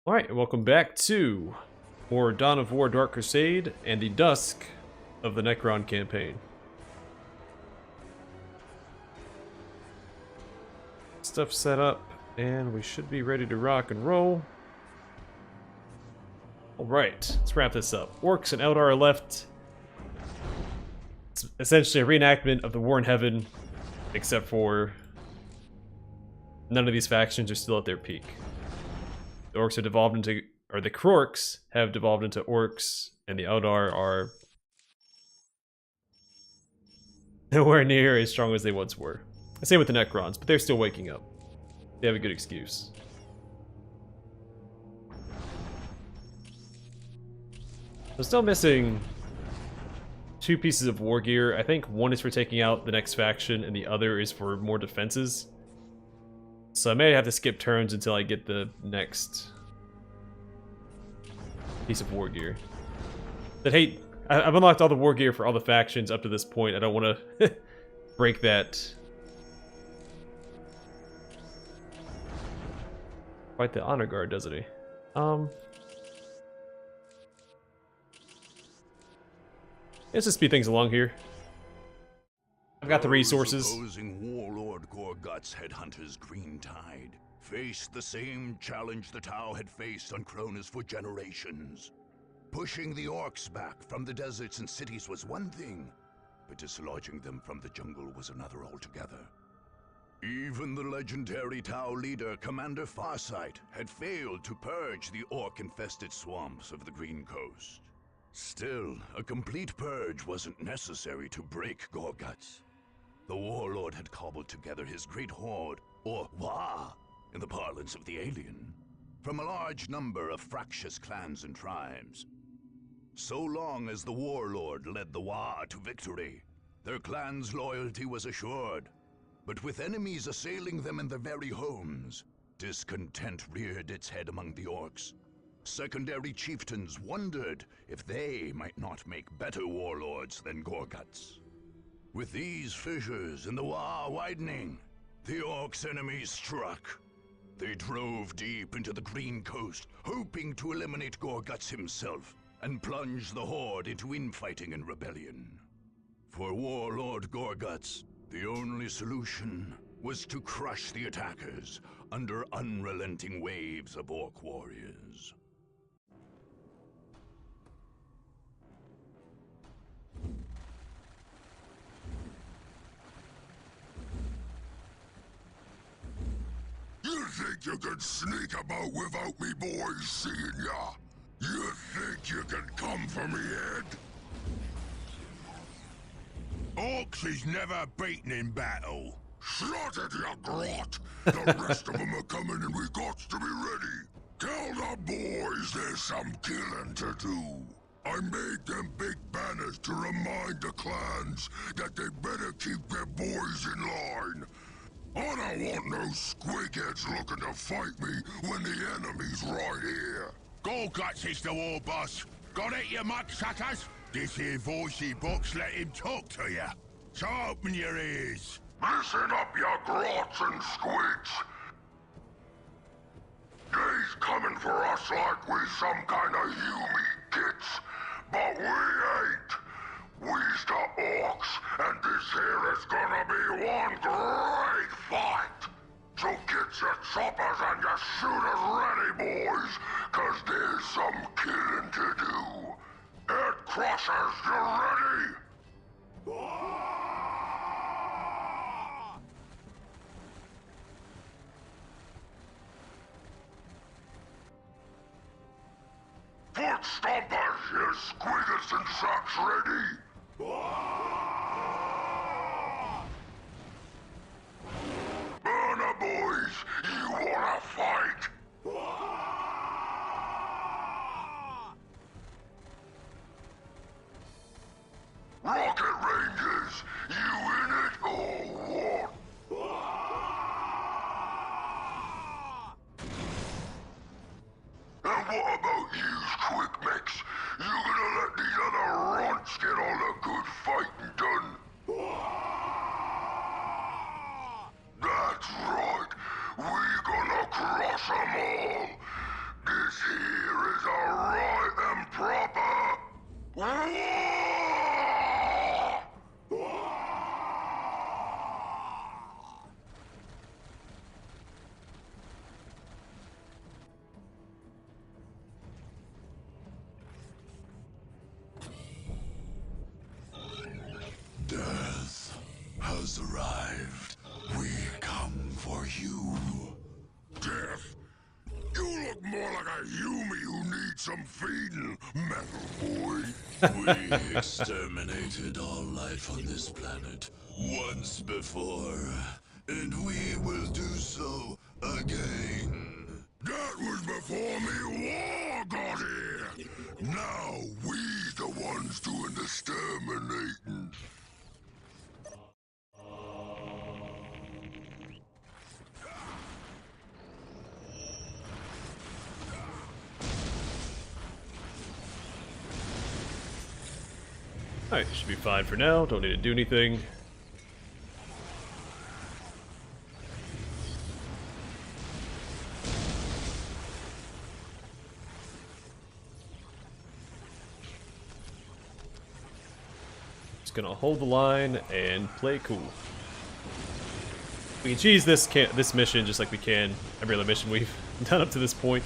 Alright, and welcome back to more Dawn of War Dark Crusade and the Dusk of the Necron campaign. Stuff set up, and we should be ready to rock and roll. Alright, let's wrap this up. Orcs and Eldar are left. It's essentially a reenactment of the War in Heaven, except for none of these factions are still at their peak. The orcs are devolved into, or the Krorks have devolved into orcs, and the Eldar are nowhere near as strong as they once were. Same with the Necrons, but they're still waking up. They have a good excuse. I'm still missing two pieces of war gear. I think one is for taking out the next faction, and the other is for more defenses. So I may have to skip turns until I get the next piece of war gear. But hey, I've unlocked all the war gear for all the factions up to this point. I don't want to break that. Quite the honor guard, doesn't he? Let's just speed things along here. I've got the resources. Opposing warlord Gorgut's headhunters Green Tide faced the same challenge the Tau had faced on Kronus for generations. Pushing the orcs back from the deserts and cities was one thing, but dislodging them from the jungle was another altogether. Even the legendary Tau leader, Commander Farsight, had failed to purge the orc-infested swamps of the Green Coast. Still, a complete purge wasn't necessary to break Gorguts. The warlord had cobbled together his great horde, or Wah, in the parlance of the alien, from a large number of fractious clans and tribes. So long as the warlord led the Wah to victory, their clan's loyalty was assured. But with enemies assailing them in their very homes, discontent reared its head among the orcs. Secondary chieftains wondered if they might not make better warlords than Gorguts. With these fissures in the Wah widening, the orcs' enemies struck. They drove deep into the Green Coast, hoping to eliminate Gorguts himself and plunge the horde into infighting and rebellion. For Warlord Gorguts, the only solution was to crush the attackers under unrelenting waves of orc warriors. You think you can sneak about without me boys seeing ya? You think you can come for me, Ed? Orcs is never beaten in battle. Shut it, you grot! The rest of them are coming and we got to be ready. Tell the boys there's some killing to do. I made them big banners to remind the clans that they better keep their boys in line. I don't want no squigheads looking to fight me when the enemy's right here. Gorguts is the war boss. Got it, you mudsuckers? This here voicey box let him talk to you. So open your ears. Listen up, you grots and squids. They's coming for us like we some kind of humy kits, but we ain't. We's the orcs, and this here is gonna be one great fight. So get your choppers and your shooters ready, boys, cause there's some killing to do. Head Crushers, you ready? Foot stompers, you squiggers and socks ready? Burner boys, you wanna fight? Rocket Rangers, you in it or what? And what about yous, quick mix? You gonna let these other runts get all the good fighting done? That's right, we gonna crush them all. This some feeding, metal boy. We exterminated all life on this planet once before, and we will do so again. That was before me war got here. Now we the ones doing the exterminating. Alright, should be fine for now. Don't need to do anything. Just gonna hold the line and play cool. We can cheese this mission just like we can every other mission we've done up to this point.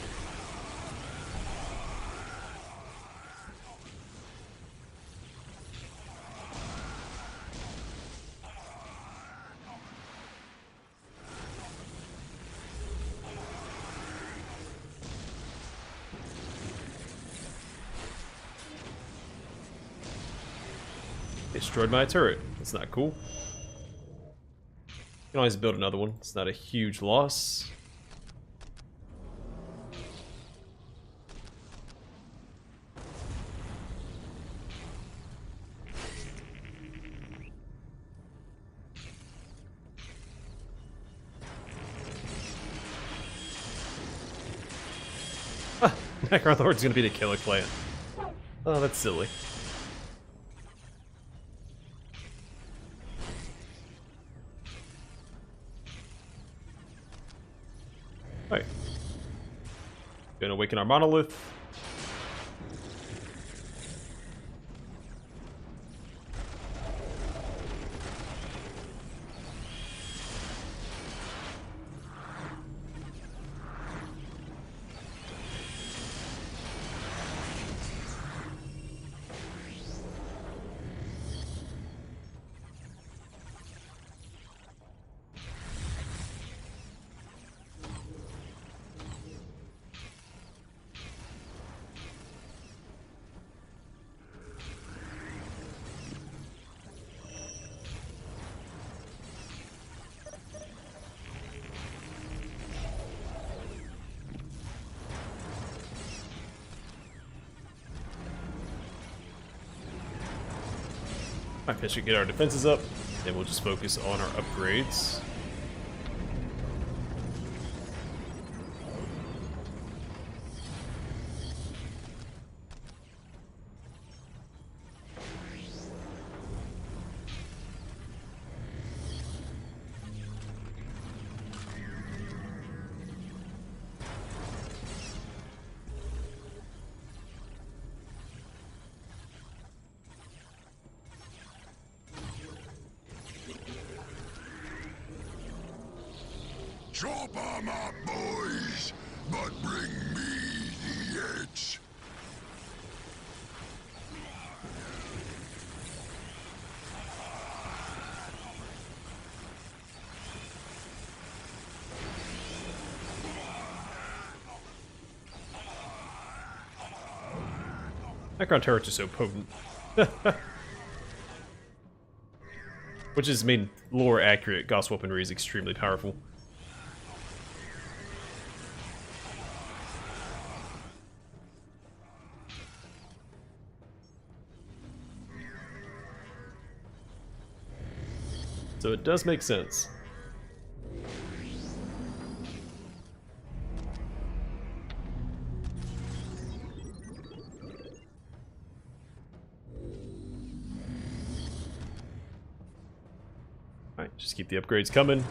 Destroyed my turret. That's not cool. You can always build another one. It's not a huge loss. Ah, Necron Lord's gonna be the killer clan. Oh, that's silly. Alright. Gonna awaken our monolith. I should get our defenses up, and we'll just focus on our upgrades. Chop 'em up, boys, but bring me the edge. Necron turrets are so potent. Which is, I mean, lore accurate. Gauss weaponry is extremely powerful. So it does make sense. Alright, just keep the upgrades coming.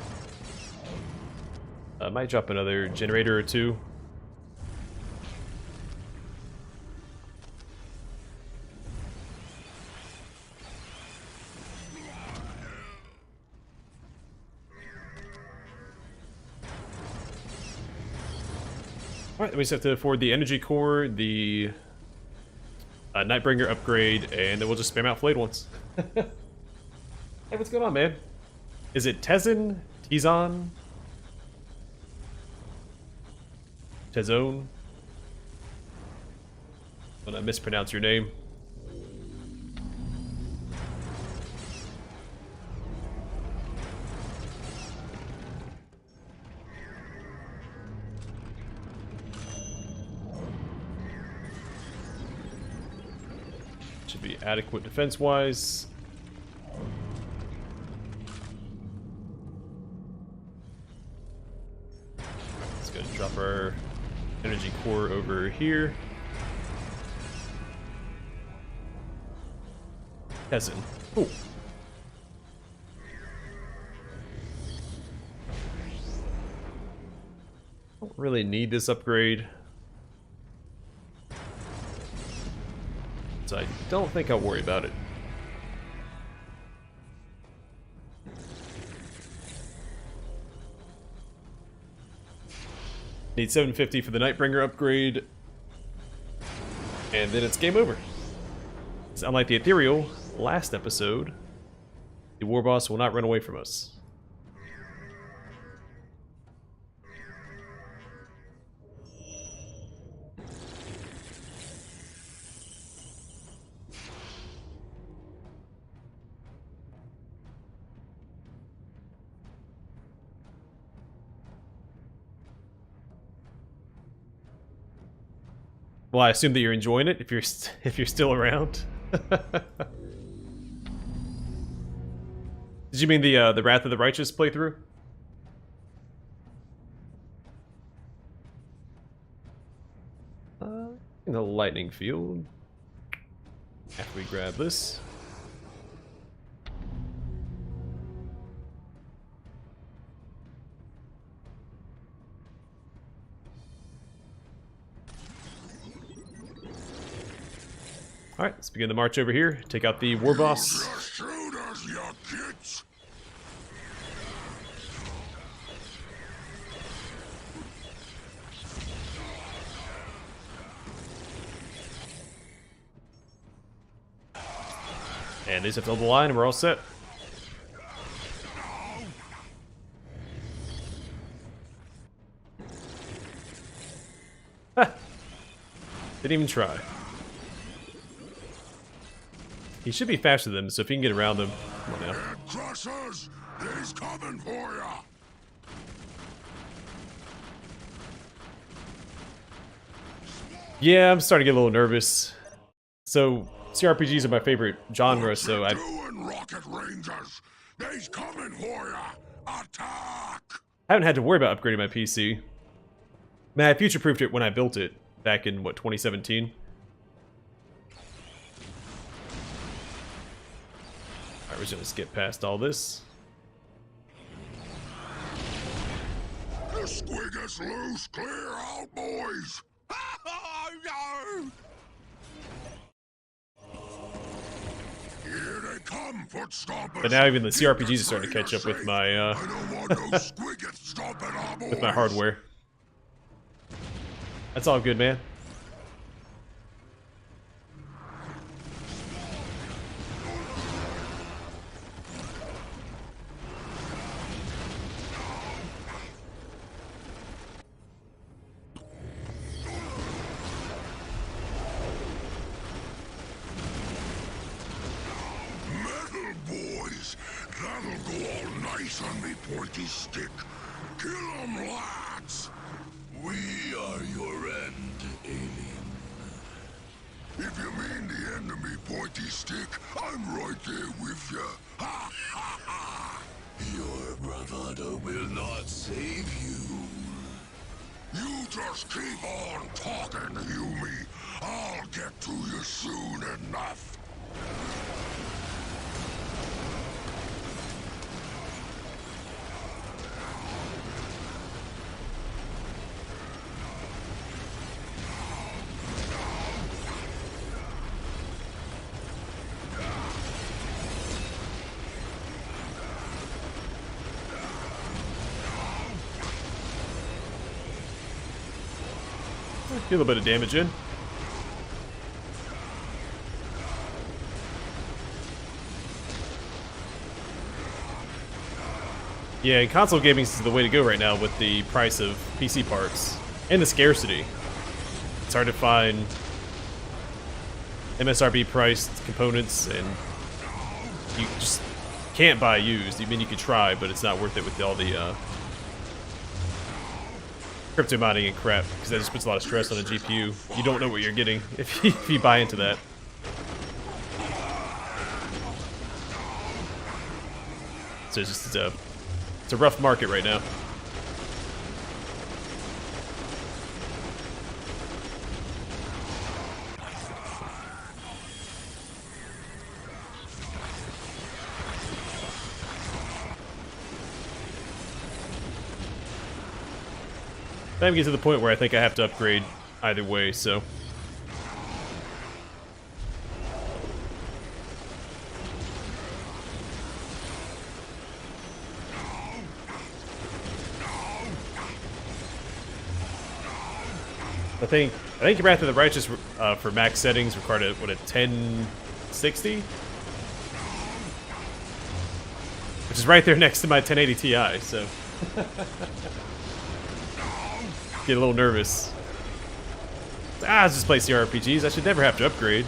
Might drop another generator or two. Alright, we just have to afford the energy core, the Nightbringer upgrade, and then we'll just spam out Flayed Ones. Hey, what's going on, man? Is it Tezin? Tezon? Tezone? when I mispronounce your name. Should be adequate defense-wise. Let's go drop our energy core over here. Peasant. Ooh. Don't really need this upgrade, so I don't think I'll worry about it. Need 750 for the Nightbringer upgrade, and then it's game over. It's unlike the Ethereal last episode, the war boss will not run away from us. Well, I assume that you're enjoying it if you're still around. Did you mean the Wrath of the Righteous playthrough? In the lightning field. After we grab this. Alright, let's begin the march over here. Take out the war boss. Shoot us, you kids! And they just have to hold the line and we're all set. Ha! Didn't even try. He should be faster than them, so if you can get around them. Come on now. Crushers, he's coming for ya! Yeah, I'm starting to get a little nervous. So, CRPGs are my favorite genre, so I... Doing, Rocket Rangers? He's coming for ya! Attack! haven't had to worry about upgrading my PC. Man, I future-proofed it when I built it back in, what, 2017? Alright, we're just gonna skip past all this. The squig is loose! Clear out, boys! Oh, no! Here they come, foot stompers! But now even the CRPGs are starting to catch up with my, I don't want no squiggets stomping our boys. with my hardware. That's all good, man. That'll go all nice on me pointy stick. Kill 'em, lads! We are your end, alien. If you mean the end of me pointy stick, I'm right there with ya. Ha ha ha! Your bravado will not save you. You just keep on talking, Yumi. I'll get to you soon enough. Get a little bit of damage in. Yeah, console gaming is the way to go right now with the price of PC parts and the scarcity. It's hard to find MSRP priced components, and you just can't buy used. I mean, you could try, but it's not worth it with all the crypto mining and crap, because that just puts a lot of stress on the GPU. You don't know what you're getting if you buy into that. So it's a rough market right now. I'm getting to the point where I think I have to upgrade either way, so. I think Wrath of the Righteous for max settings required a 1060, which is right there next to my 1080 Ti. So get a little nervous. Let's just play CRPGs. I should never have to upgrade.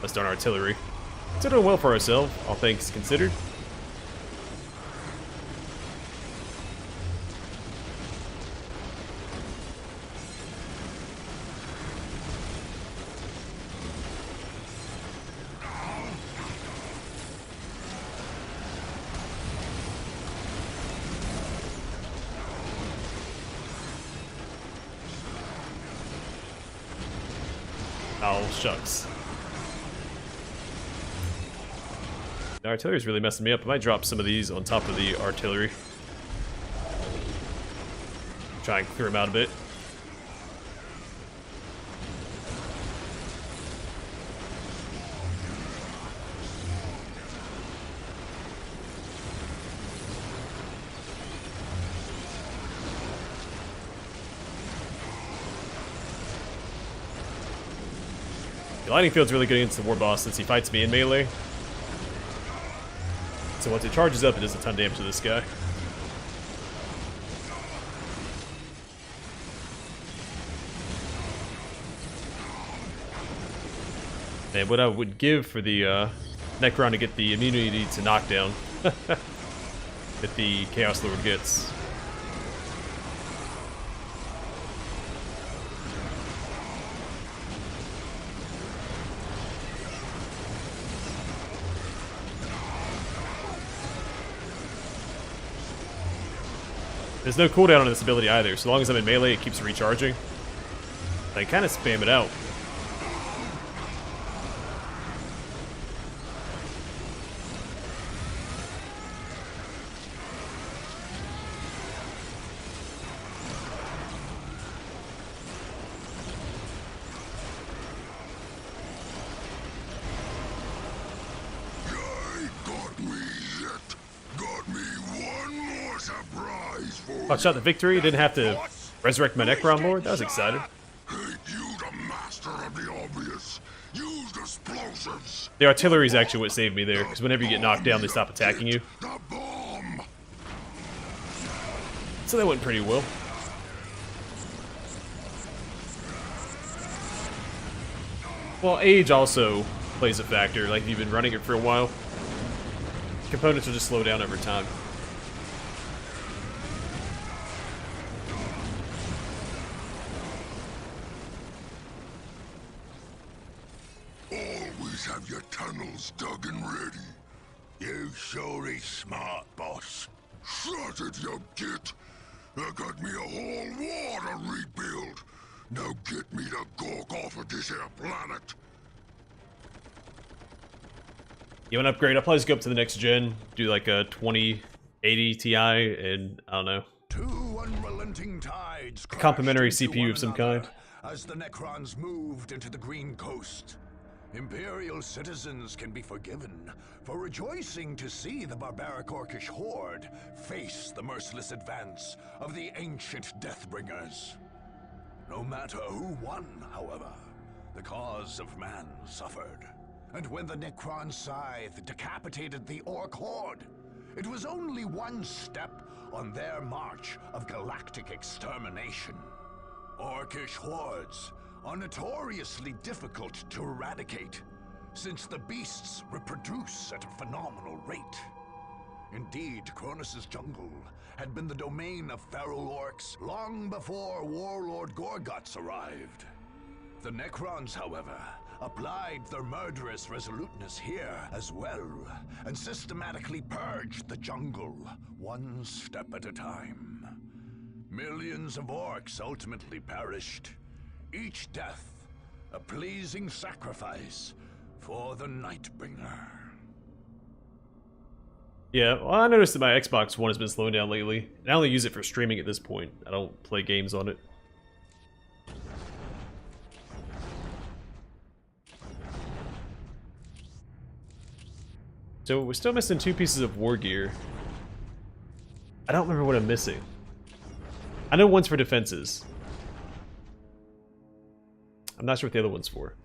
Let's start artillery. Still doing well for ourselves, all things considered. Oh, shucks. The artillery is really messing me up. I might drop some of these on top of the artillery. Try and clear them out a bit. The lightning field's really good against the war boss since he fights me in melee. So once it charges up, it does a ton of damage to this guy. And what I would give for the Necron to get the immunity to knockdown that the Chaos Lord gets. There's no cooldown on this ability either. So long as I'm in melee, it keeps recharging. I kind of spam it out. Oh, shot the victory. Didn't have to resurrect my Necron Lord. That was exciting. The artillery is actually what saved me there, because whenever you get knocked down, they stop attacking you. So that went pretty well. Well, age also plays a factor. Like, if you've been running it for a while, components will just slow down over time. Have your tunnels dug and ready. You sure is smart, boss. Shut it, you git. I got me a whole war to rebuild. Now get me the gork off of this here planet. You want to upgrade? I'll probably just go up to the next gen, do like a 2080 Ti, and I don't know. Two unrelenting tides A complementary crashed into CPU one of some another kind. As the Necrons moved into the Green Coast. Imperial citizens can be forgiven for rejoicing to see the barbaric Orcish horde face the merciless advance of the ancient Deathbringers. No matter who won, however, the cause of man suffered. And when the Necron scythe decapitated the Orc horde, it was only one step on their march of galactic extermination. Orcish hordes are notoriously difficult to eradicate, since the beasts reproduce at a phenomenal rate. Indeed, Kronus' jungle had been the domain of feral orcs long before Warlord Gorguts arrived. The Necrons, however, applied their murderous resoluteness here as well, and systematically purged the jungle, one step at a time. Millions of orcs ultimately perished, each death a pleasing sacrifice for the Nightbringer. Yeah, well, I noticed that my Xbox One has been slowing down lately. And I only use it for streaming at this point. I don't play games on it. So we're still missing 2 pieces of war gear. I don't remember what I'm missing. I know one's for defenses. I'm not sure what the other one's for.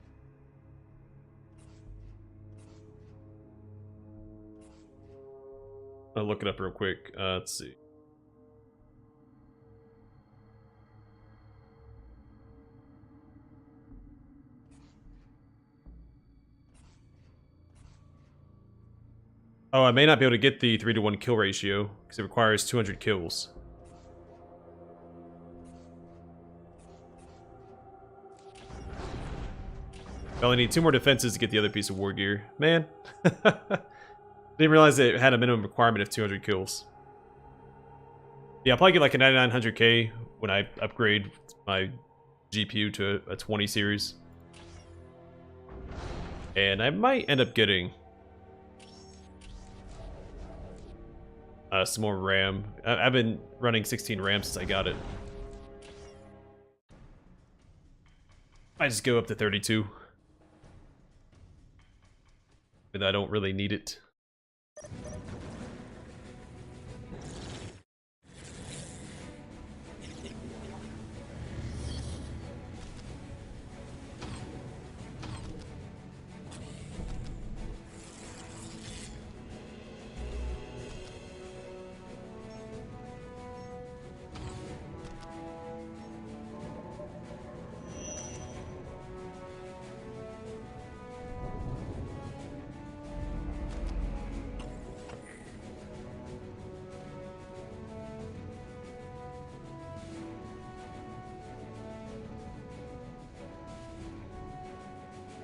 I'll look it up real quick. Let's see. Oh, I may not be able to get the 3-to-1 kill ratio because it requires 200 kills. I only need 2 more defenses to get the other piece of war gear. Man. Didn't realize it had a minimum requirement of 200 kills. Yeah, I'll probably get like a 9900K when I upgrade my GPU to a 20 series. And I might end up getting some more RAM. I've been running 16 RAM since I got it. I just go up to 32. But I don't really need it.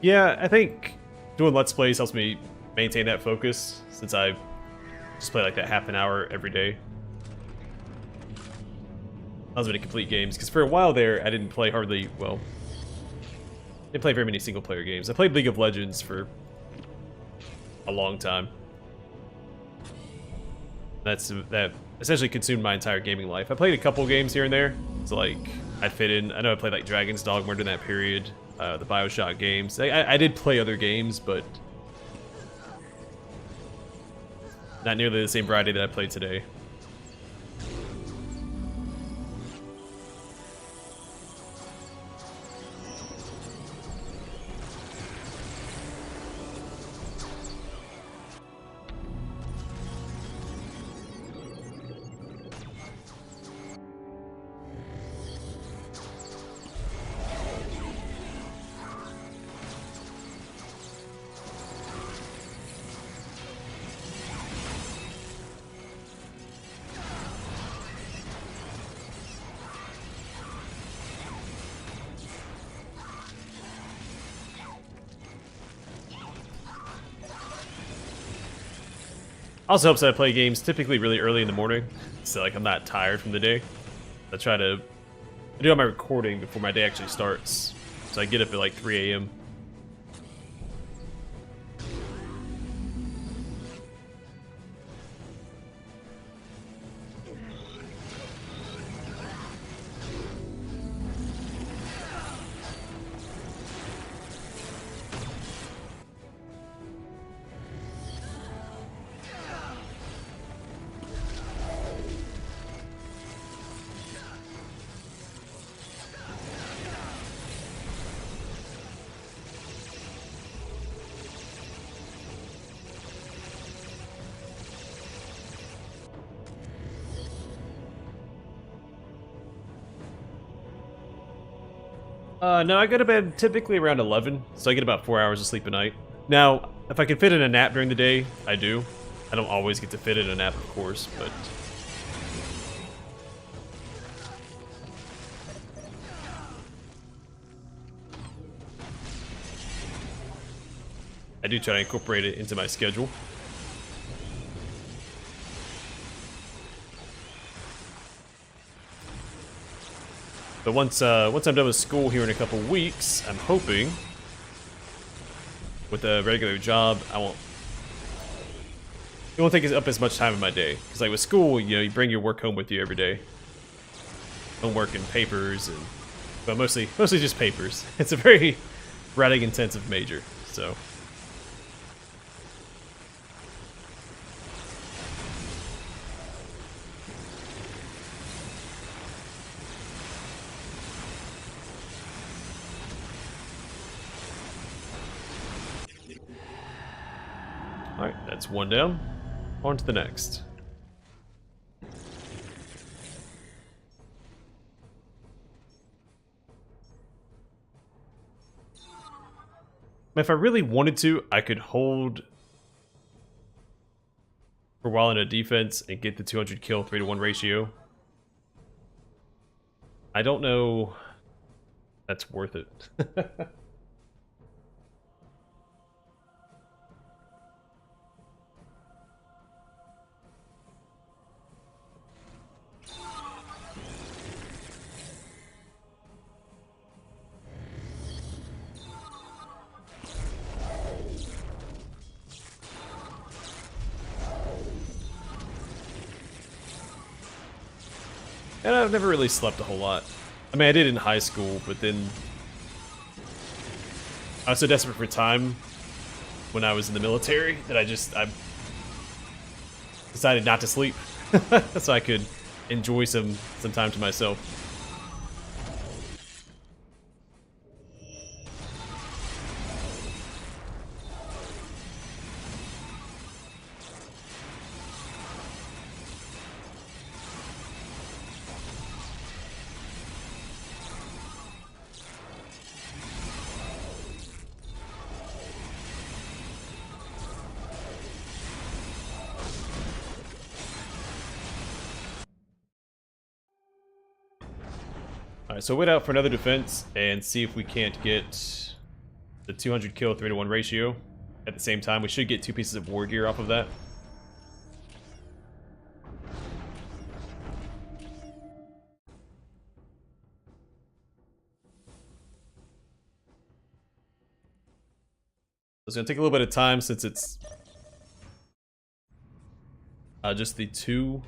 Yeah, I think doing Let's Plays helps me maintain that focus, since I just play like that half an hour every day. I was going to complete games, because for a while there, I didn't play hardly, well, didn't play very many single-player games. I played League of Legends for a long time. That essentially consumed my entire gaming life. I played a couple games here and there, so like, I'd fit in. I know I played like Dragon's Dogma during that period. The BioShock games. I did play other games, but not nearly the same variety that I played today. Also helps that I play games typically really early in the morning, so like I'm not tired from the day. I do all my recording before my day actually starts, so I get up at like 3 a.m. No, I go to bed typically around 11, so I get about 4 hours of sleep a night. Now, if I can fit in a nap during the day, I do. I don't always get to fit in a nap, of course, but... I do try to incorporate it into my schedule. But once I'm done with school here in a couple weeks, I'm hoping with a regular job, it won't take up as much time in my day. Because like with school, you know, you bring your work home with you every day. Homework and papers, and but mostly just papers. It's a very writing intensive major, so. Alright, that's one down. On to the next. If I really wanted to, I could hold for a while in a defense and get the 200 kill 3-to-1 ratio. I don't know if that's worth it. And I've never really slept a whole lot. I mean, I did in high school, but then I was so desperate for time when I was in the military that I decided not to sleep so I could enjoy some time to myself. Alright, so wait out for another defense and see if we can't get the 200 kill 3-to-1 ratio at the same time. We should get 2 pieces of war gear off of that. It's going to take a little bit of time since it's just the 2.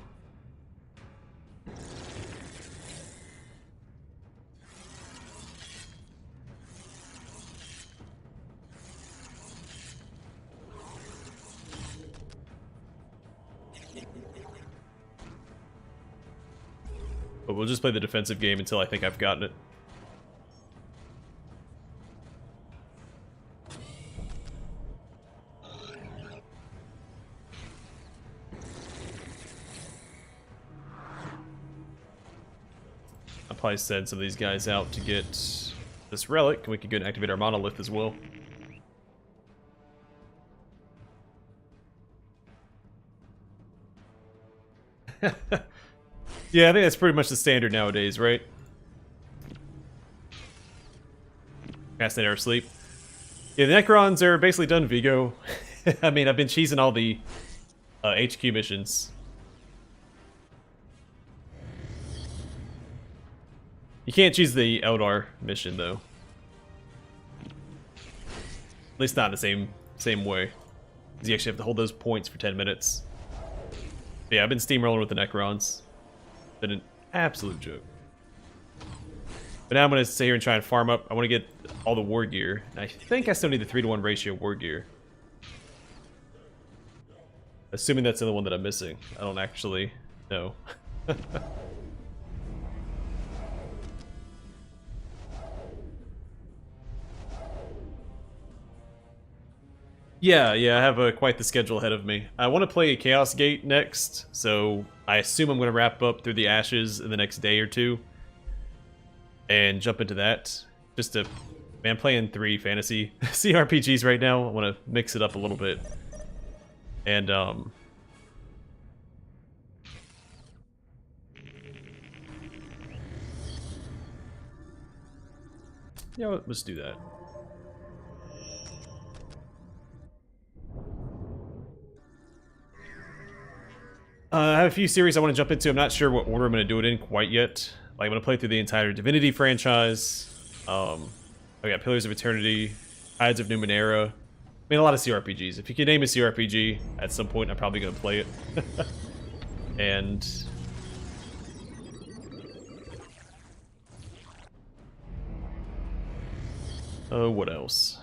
But we'll just play the defensive game until I think I've gotten it. I'll probably send some of these guys out to get this relic, and we can go and activate our monolith as well. Yeah, I think that's pretty much the standard nowadays, right? Cast 8 hours sleep. Yeah, the Necrons are basically done Vigo. I mean, I've been cheesing all the HQ missions. You can't choose the Eldar mission, though. At least not in the same way. Because you actually have to hold those points for 10 minutes. But yeah, I've been steamrolling with the Necrons. Been an absolute joke. But now I'm going to sit here and try and farm up. I want to get all the war gear. And I think I still need the 3-to-1 ratio war gear. Assuming that's the only one that I'm missing. I don't actually know. Yeah, I have quite the schedule ahead of me. I want to play a Chaos Gate next, so I assume I'm going to wrap up through the Ashes in the next day or two. And jump into that. just to... Man, I'm playing 3 fantasy CRPGs right now. I want to mix it up a little bit. And, yeah, let's do that. I have a few series I want to jump into. I'm not sure what order I'm going to do it in quite yet. Like, I'm going to play through the entire Divinity franchise. I got Pillars of Eternity, Tides of Numenera. I mean, a lot of CRPGs. If you can name a CRPG, at some point I'm probably going to play it. And... what else?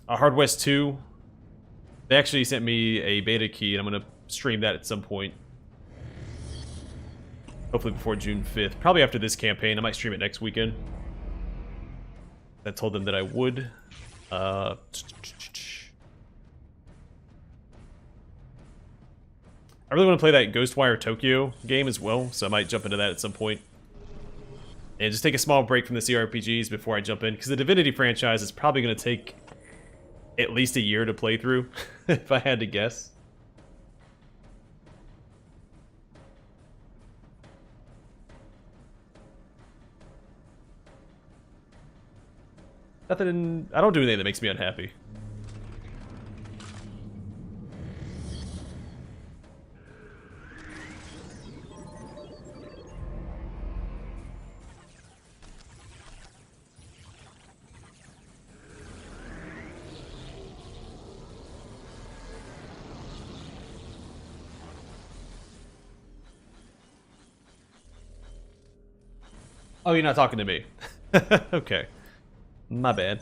Hard West 2. They actually sent me a beta key, and I'm going to stream that at some point. Hopefully before June 5th. Probably after this campaign. I might stream it next weekend. I told them that I would. I really want to play that Ghostwire Tokyo game as well, so I might jump into that at some point. And just take a small break from the CRPGs before I jump in, because the Divinity franchise is probably going to take at least a year to play through, if I had to guess. Nothing. I don't do anything that makes me unhappy. Oh, you're not talking to me. Okay. My bad.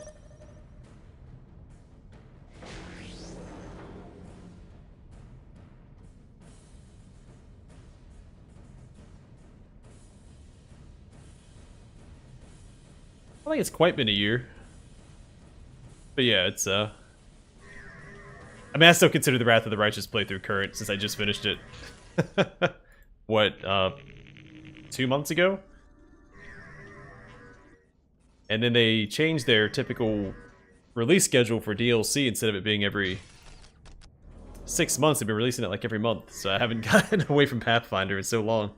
I think it's quite been a year. But yeah, it's I mean, I still consider the Wrath of the Righteous playthrough current since I just finished it. What, 2 months ago? And then they changed their typical release schedule for DLC. Instead of it being every 6 months, they've been releasing it like every month. So I haven't gotten away from Pathfinder in so long.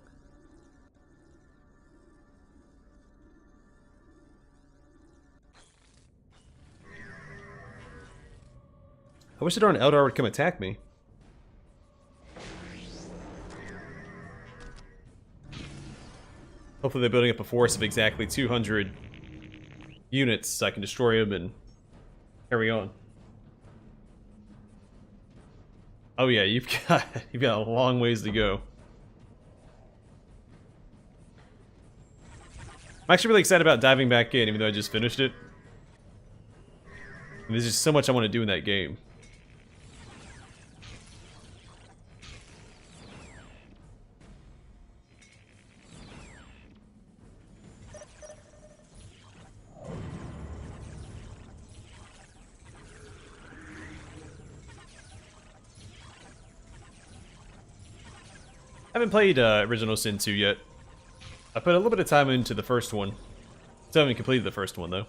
I wish the darn Eldar would come attack me. Hopefully they're building up a force of exactly 200 units so I can destroy them and carry on. Oh yeah, you've got a long ways to go. I'm actually really excited about diving back in, even though I just finished it. And there's just so much I want to do in that game. I haven't played Original Sin 2 yet. I put a little bit of time into the first one. Still haven't completed the first one, though.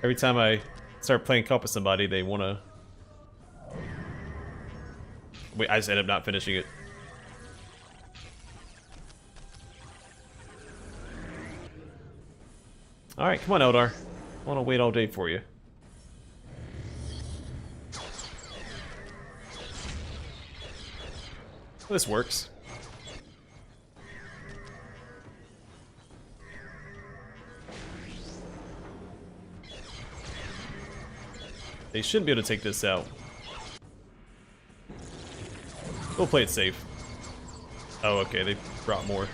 Every time I start playing co-op with somebody, they want to... Wait, I just end up not finishing it. Alright, come on, Eldar. I want to wait all day for you. This works. They shouldn't be able to take this out. We'll play it safe. Oh, okay, they brought more.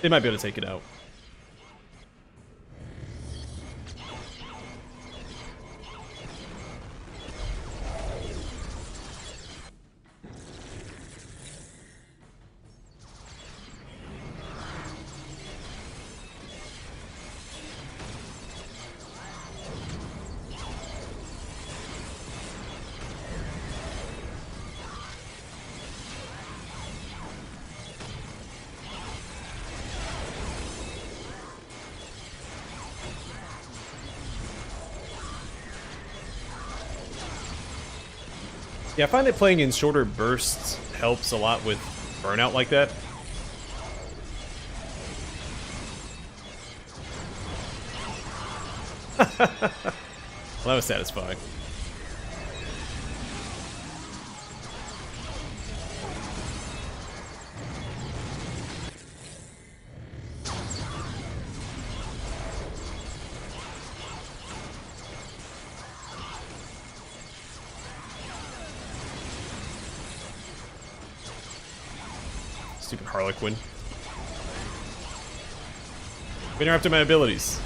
They might be able to take it out. Yeah, I find that playing in shorter bursts helps a lot with burnout like that. Well, that was satisfying. Stupid Harlequin. Interrupted my abilities.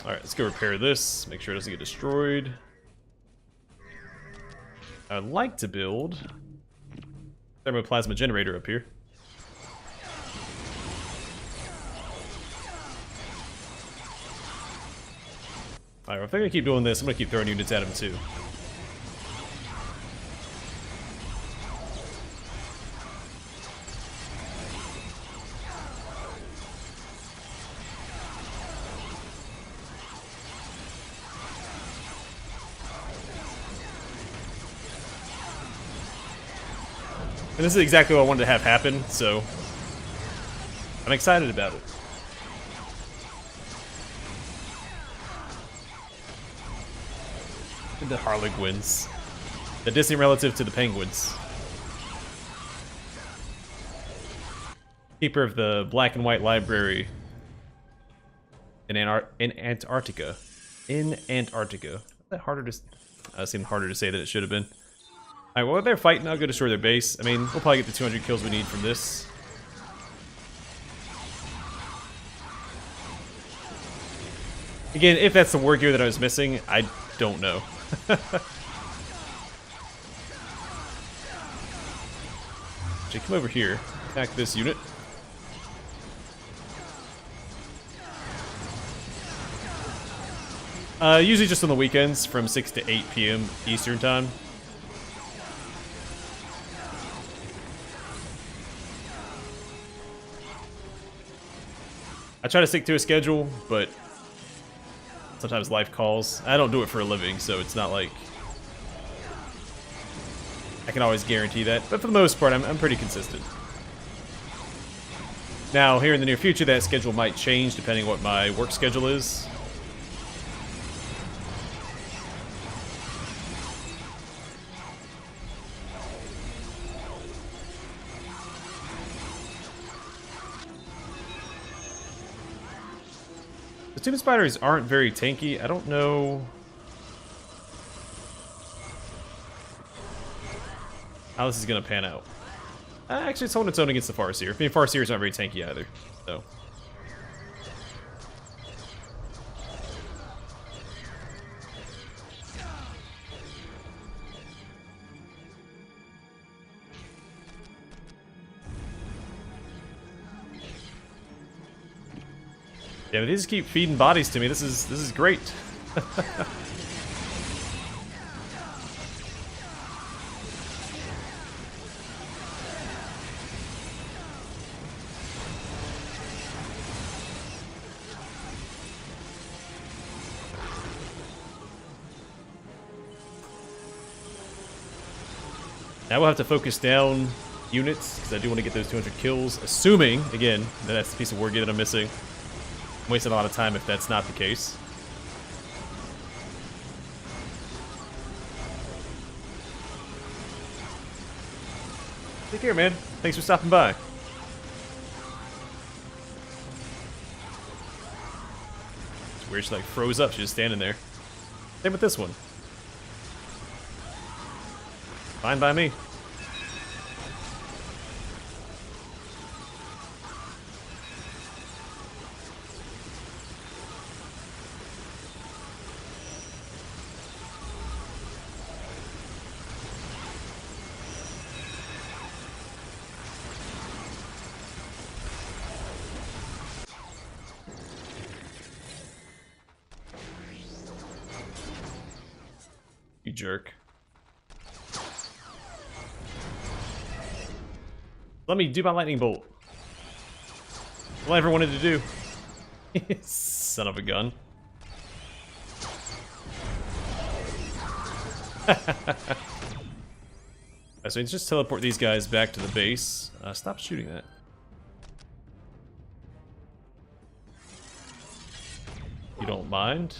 Alright, let's go repair this. Make sure it doesn't get destroyed. I'd like to build a thermoplasma generator up here. Alright, well, if they're gonna keep doing this, I'm gonna keep throwing units at them too. And this is exactly what I wanted to have happen, so I'm excited about it. And the Harlequins. The distant relative to the penguins. Keeper of the black and white library in Antarctica. In Antarctica. Is that harder to seemed harder to say than it should have been. Alright, well, they're fighting. I'll go destroy their base. I mean, we'll probably get the 200 kills we need from this. Again, if that's the war gear that I was missing, I don't know. Actually, come over here. Attack this unit. Usually just on the weekends from 6 to 8 p.m. Eastern time. I try to stick to a schedule, but sometimes life calls. I don't do it for a living, so it's not like I can always guarantee that. But for the most part, I'm pretty consistent. Now, here in the near future, that schedule might change depending on what my work schedule is. The Tomb Spiders aren't very tanky. I don't know how this is going to pan out. Actually, it's holding its own against the Farseer. I mean, Farseer's not very tanky either, so. Yeah, but they just keep feeding bodies to me. This is great. Now we'll have to focus down units, because I do want to get those 200 kills, assuming, again, that that's the piece of war gear that I'm missing. I'm wasting a lot of time if that's not the case. Take care, man. Thanks for stopping by. It's weird, she like froze up, she's just standing there. Same with this one. Fine by me. You jerk. Let me do my lightning bolt. All I ever wanted to do. Son of a gun. So let's just teleport these guys back to the base. Stop shooting that. You don't mind?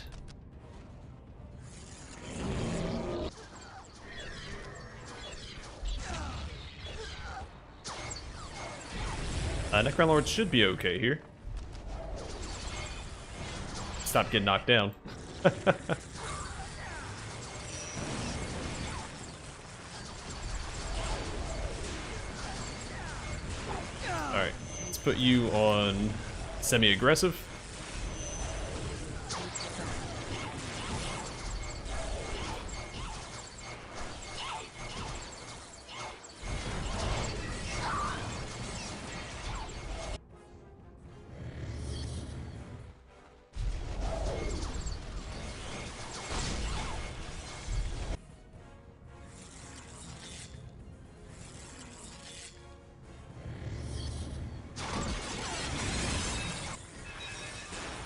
Necron Lord should be okay here. Stop getting knocked down. Alright, let's put you on semi-aggressive.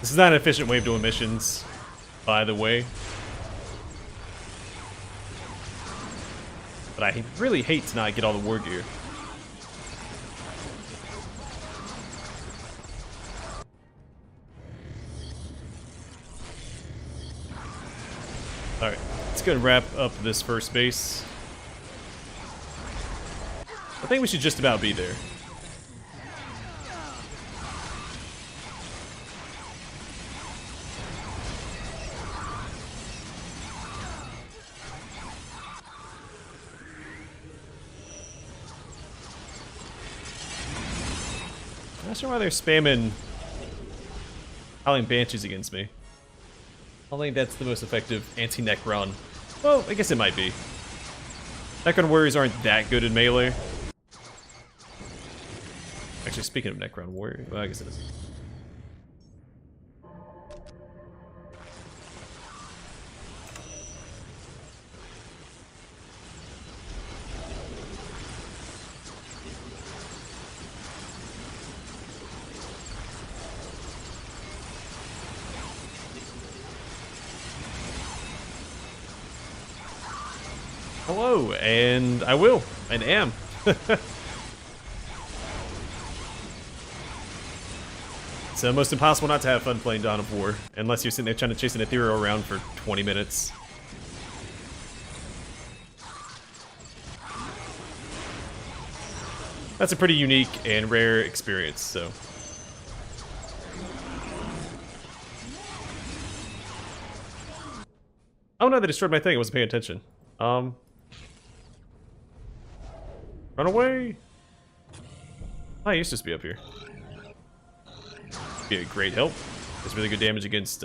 This is not an efficient way of doing missions, by the way. But I really hate to not get all the war gear. Alright, let's go and wrap up this first base. I think we should just about be there. Not sure why they're spamming Howling Banshees against me. I don't think that's the most effective anti-Necron. Well, I guess it might be. Necron warriors aren't that good in melee. Actually, speaking of Necron warrior, well, I guess it is. Hello, and I will, and am. It's almost impossible not to have fun playing Dawn of War, unless you're sitting there trying to chase an ethereal around for 20 minutes. That's a pretty unique and rare experience, so. Oh no, they destroyed my thing, I wasn't paying attention. Run away! I used to just be up here. Be a great help. It's really good damage against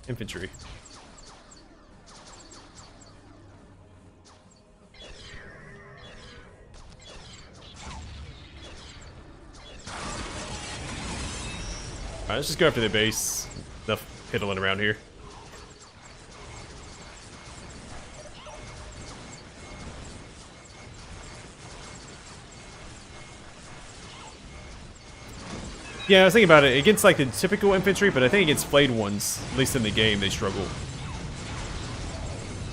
infantry. Alright, let's just go after the base. Enough piddling around here. Yeah, I was thinking about it. Against like the typical infantry, but I think against flayed ones, at least in the game, they struggle.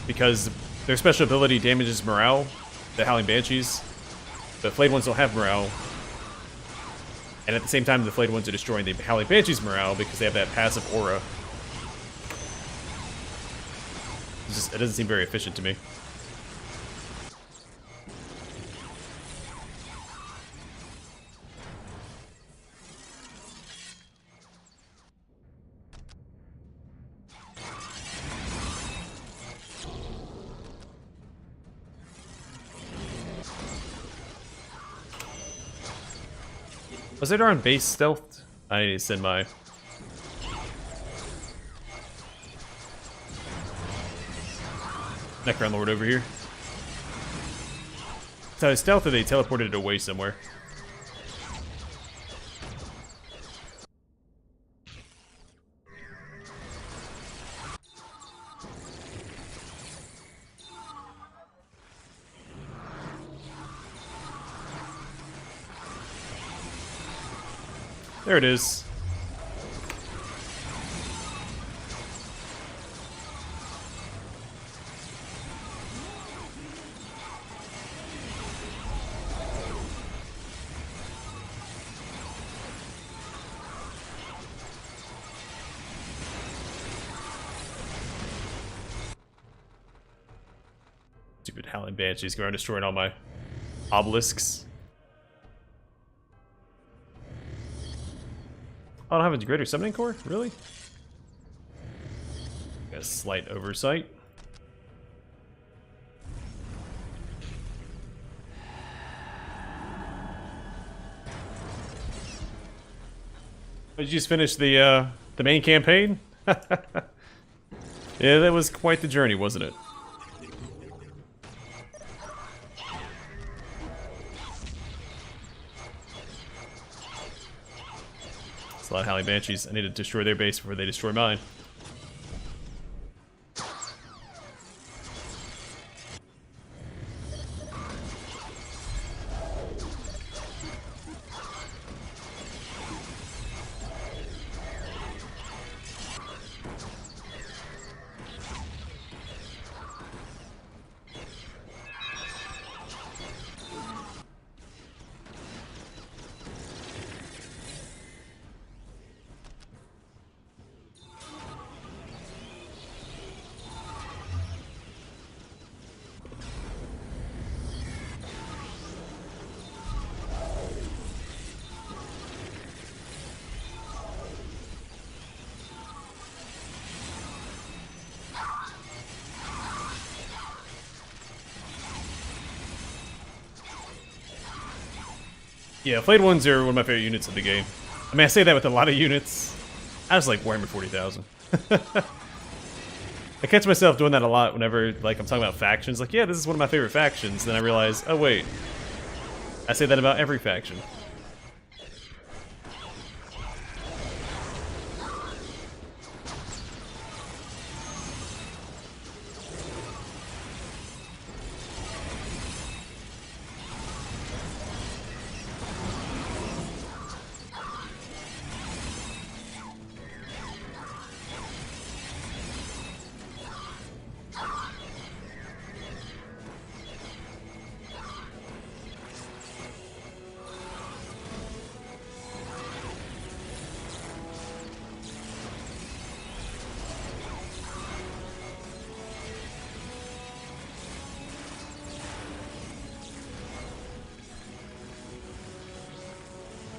Because their special ability damages morale, the Howling Banshees. But flayed ones don't have morale. And at the same time, the flayed ones are destroying the Howling Banshees' morale because they have that passive aura. It doesn't seem very efficient to me. Was there on base stealth? I need to send my... Necron Lord over here. So his stealth, or they teleported it away somewhere. There it is. Stupid Howling Banshees go around destroying all my obelisks. I don't have a greater summoning core? Really? Got a slight oversight. Did you just finish the main campaign? Yeah, that was quite the journey, wasn't it? It's a lot of Howling Banshees. I need to destroy their base before they destroy mine. Yeah, Flayed Ones are one of my favorite units of the game. I mean, I say that with a lot of units. I just like Warhammer 40,000. I catch myself doing that a lot whenever like I'm talking about factions. Like, yeah, this is one of my favorite factions. Then I realize, oh wait, I say that about every faction.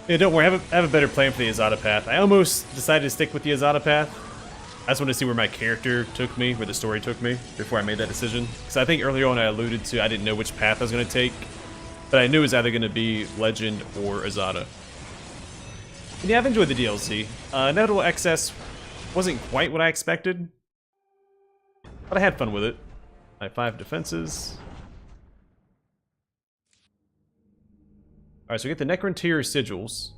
Yeah, don't worry, I have a better plan for the Azada path. I almost decided to stick with the Azada path. I just wanted to see where my character took me, where the story took me, before I made that decision. Because I think earlier on I alluded to I didn't know which path I was going to take, but I knew it was either going to be Legend or Azada. And yeah, I've enjoyed the DLC. Inevitable Excess wasn't quite what I expected, but I had fun with it. I have 5 defenses. Alright, so we get the Necron tier sigils.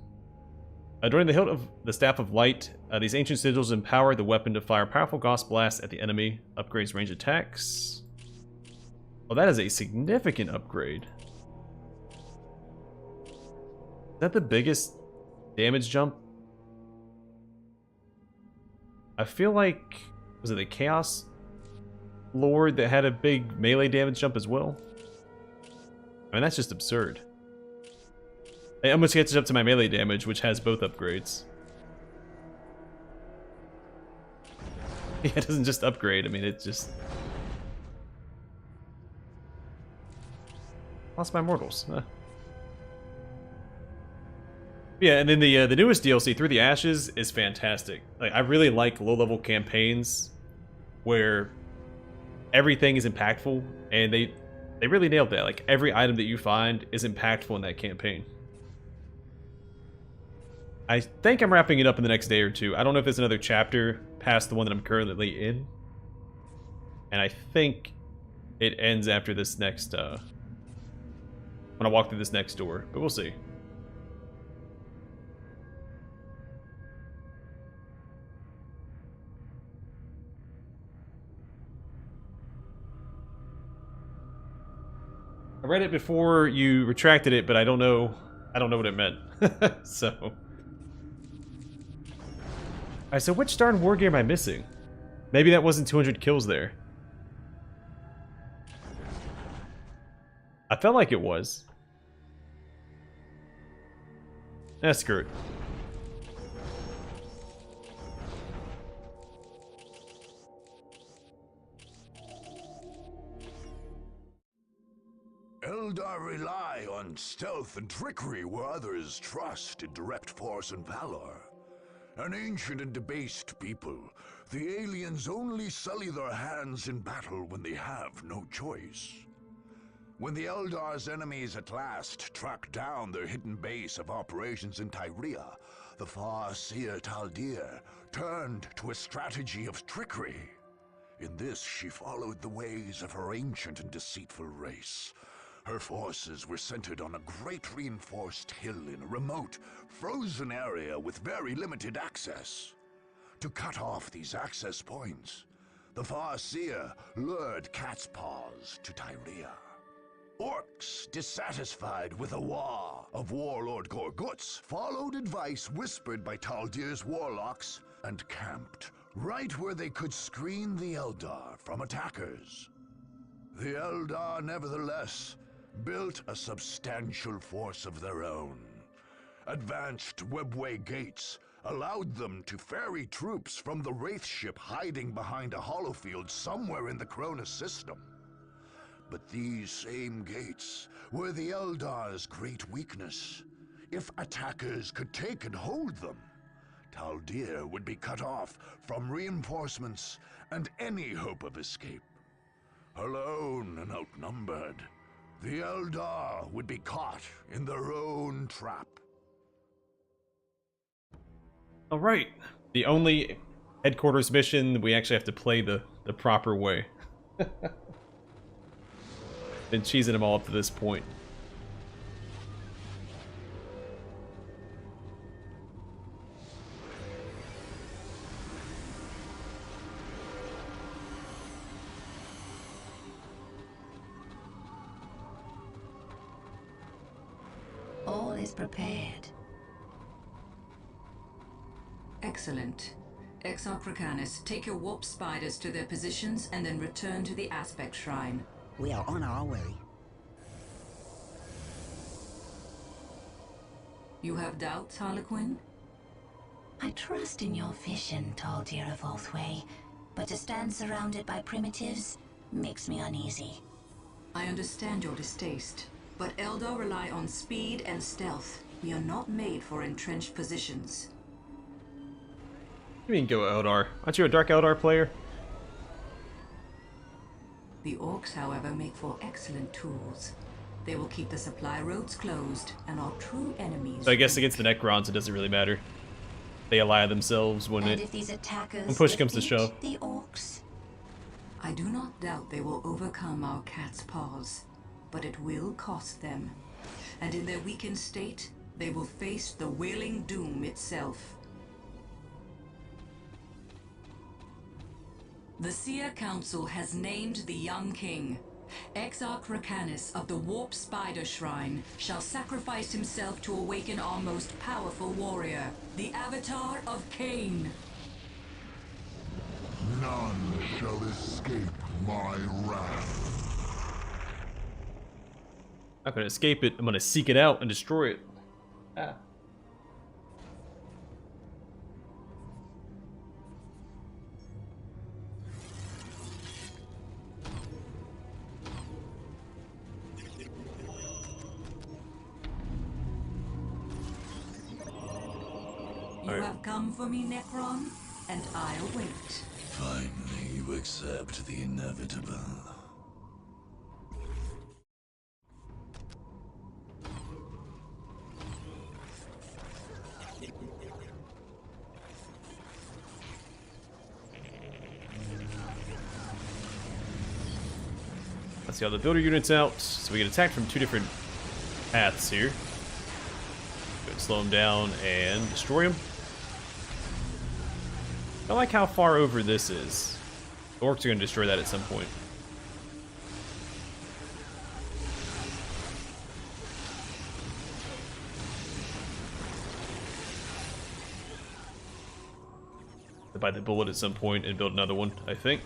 During the hilt of the Staff of Light, these ancient sigils empower the weapon to fire powerful Gauss blasts at the enemy, upgrades range attacks. Oh, that is a significant upgrade. Is that the biggest damage jump? I feel like, was it the Chaos Lord that had a big melee damage jump as well? I mean, that's just absurd. It almost catches up to my melee damage, which has both upgrades. Yeah, it doesn't just upgrade, I mean, it just... Lost my mortals. Huh. Yeah, and then the newest DLC, Through the Ashes, is fantastic. Like, I really like low-level campaigns where everything is impactful, and they really nailed that. Like, every item that you find is impactful in that campaign. I think I'm wrapping it up in the next day or two. I don't know if there's another chapter past the one that I'm currently in. And I think it ends after this next, when I walk through this next door. But we'll see. I read it before you retracted it, but I don't know what it meant. So... Alright, so which darn war gear am I missing? Maybe that wasn't 200 kills there. I felt like it was. Screw it. Eldar rely on stealth and trickery where others trust in direct force and valor. An ancient and debased people, the aliens only sully their hands in battle when they have no choice. When the Eldar's enemies at last tracked down their hidden base of operations in Tyria, the far-seer Taldir turned to a strategy of trickery. In this, she followed the ways of her ancient and deceitful race. Her forces were centered on a great reinforced hill in a remote, frozen area with very limited access. To cut off these access points, the far-seer lured Cat's Paws to Tyria. Orcs, dissatisfied with the war of Warlord Gorguts, followed advice whispered by Taldir's warlocks and camped right where they could screen the Eldar from attackers. The Eldar, nevertheless, built a substantial force of their own. Advanced webway gates allowed them to ferry troops from the Wraith ship hiding behind a holofield somewhere in the Kronus system. But these same gates were the Eldar's great weakness. If attackers could take and hold them, Taldir would be cut off from reinforcements and any hope of escape. Alone and outnumbered, the Eldar would be caught in their own trap. Alright. The only headquarters mission we actually have to play the proper way. Been cheesing them all up to this point. All is prepared. Excellent. Kronus, take your warp spiders to their positions and then return to the aspect shrine. We are on our way. You have doubts, Harlequin? I trust in your vision, Taldir of Oathway, but to stand surrounded by primitives makes me uneasy. I understand your distaste, but Eldar rely on speed and stealth. We are not made for entrenched positions. What do you mean go Eldar? Aren't you a Dark Eldar player? The orcs, however, make for excellent tools. They will keep the supply roads closed, and our true enemies... So I guess against the Necrons it doesn't really matter. They ally themselves when push comes to shove. The orcs. I do not doubt they will overcome our Cat's Paws, but it will cost them. And in their weakened state, they will face the Wailing Doom itself. The Seer Council has named the young king. Kronus of the Warp Spider Shrine shall sacrifice himself to awaken our most powerful warrior, the Avatar of Cain. None shall escape my wrath. I'm not gonna escape it, I'm gonna seek it out and destroy it. Ah. You have come for me, Necron, and I await. Finally, you accept the inevitable. Let's see all the builder units out. So we get attacked from two different paths here. Go slow them down and destroy them. I like how far over this is. The orcs are going to destroy that at some point. buy the bullet at some point and build another one, I think.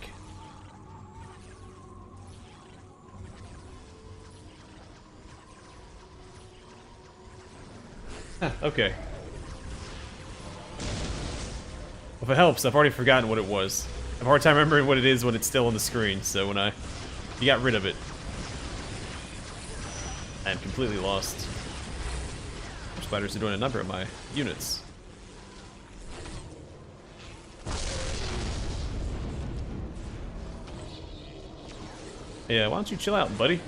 Huh, okay. If it helps, I've already forgotten what it was. I have a hard time remembering what it is when it's still on the screen, so when you got rid of it, I am completely lost. Spiders are doing a number of my units. Yeah, why don't you chill out, buddy?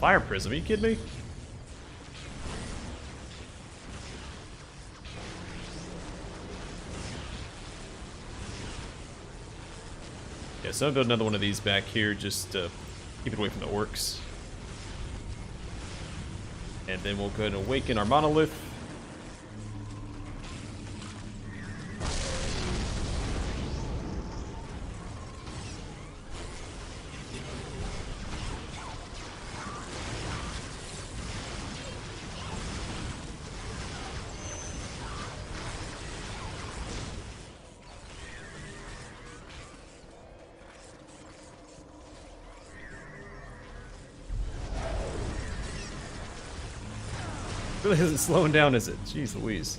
Fire prism, are you kidding me? Yeah, so I'll build another one of these back here just to keep it away from the orcs. And then we'll go ahead and awaken our monolith. Really isn't slowing down, is it? Jeez Louise.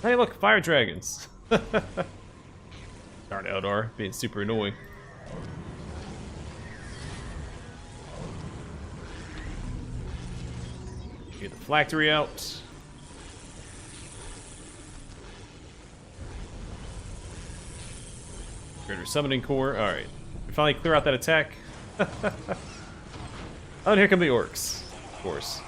Hey, look, fire dragons. Darn Eldar, being super annoying. Get the phylactery out. Greater summoning core. Alright. We finally clear out that attack. Oh, and here come the orcs. Of course.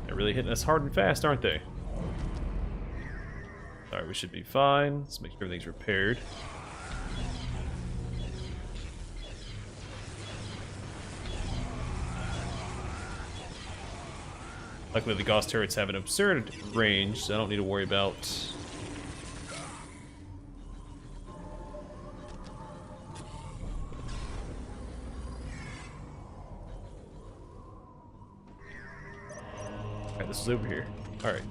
They're really hitting us hard and fast, aren't they? Alright, we should be fine. Let's make sure everything's repaired. Luckily, the Gauss turrets have an absurd range, so I don't need to worry about... Alright, this is over here. Alright.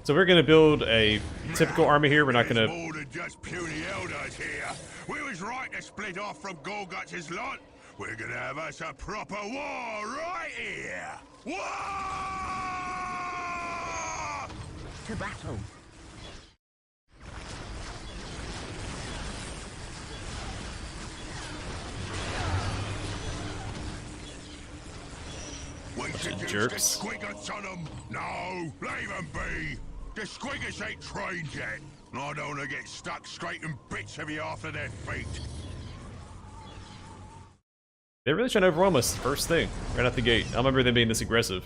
So we're going to build a typical army here. We're not going to... More than just puny elders here. We was right to split off from Gorguts' lot. We're gonna have us a proper war right here! War! To battle. We should use jerks. the squiggles on them! No, leave them be! The squiggles ain't trained yet. I don't wanna get stuck scraping bits of you after their feet. They're really trying to overwhelm us first thing, right out the gate. I remember them being this aggressive.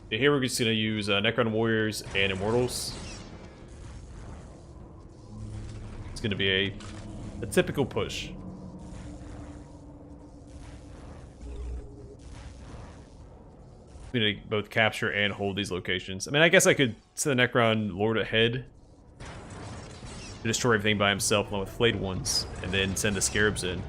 Yeah, here we're just gonna use Necron warriors and immortals. It's going to be a typical push. We need to both capture and hold these locations. I mean, I guess I could send the Necron Lord ahead to destroy everything by himself along with flayed ones, and then send the Scarabs in.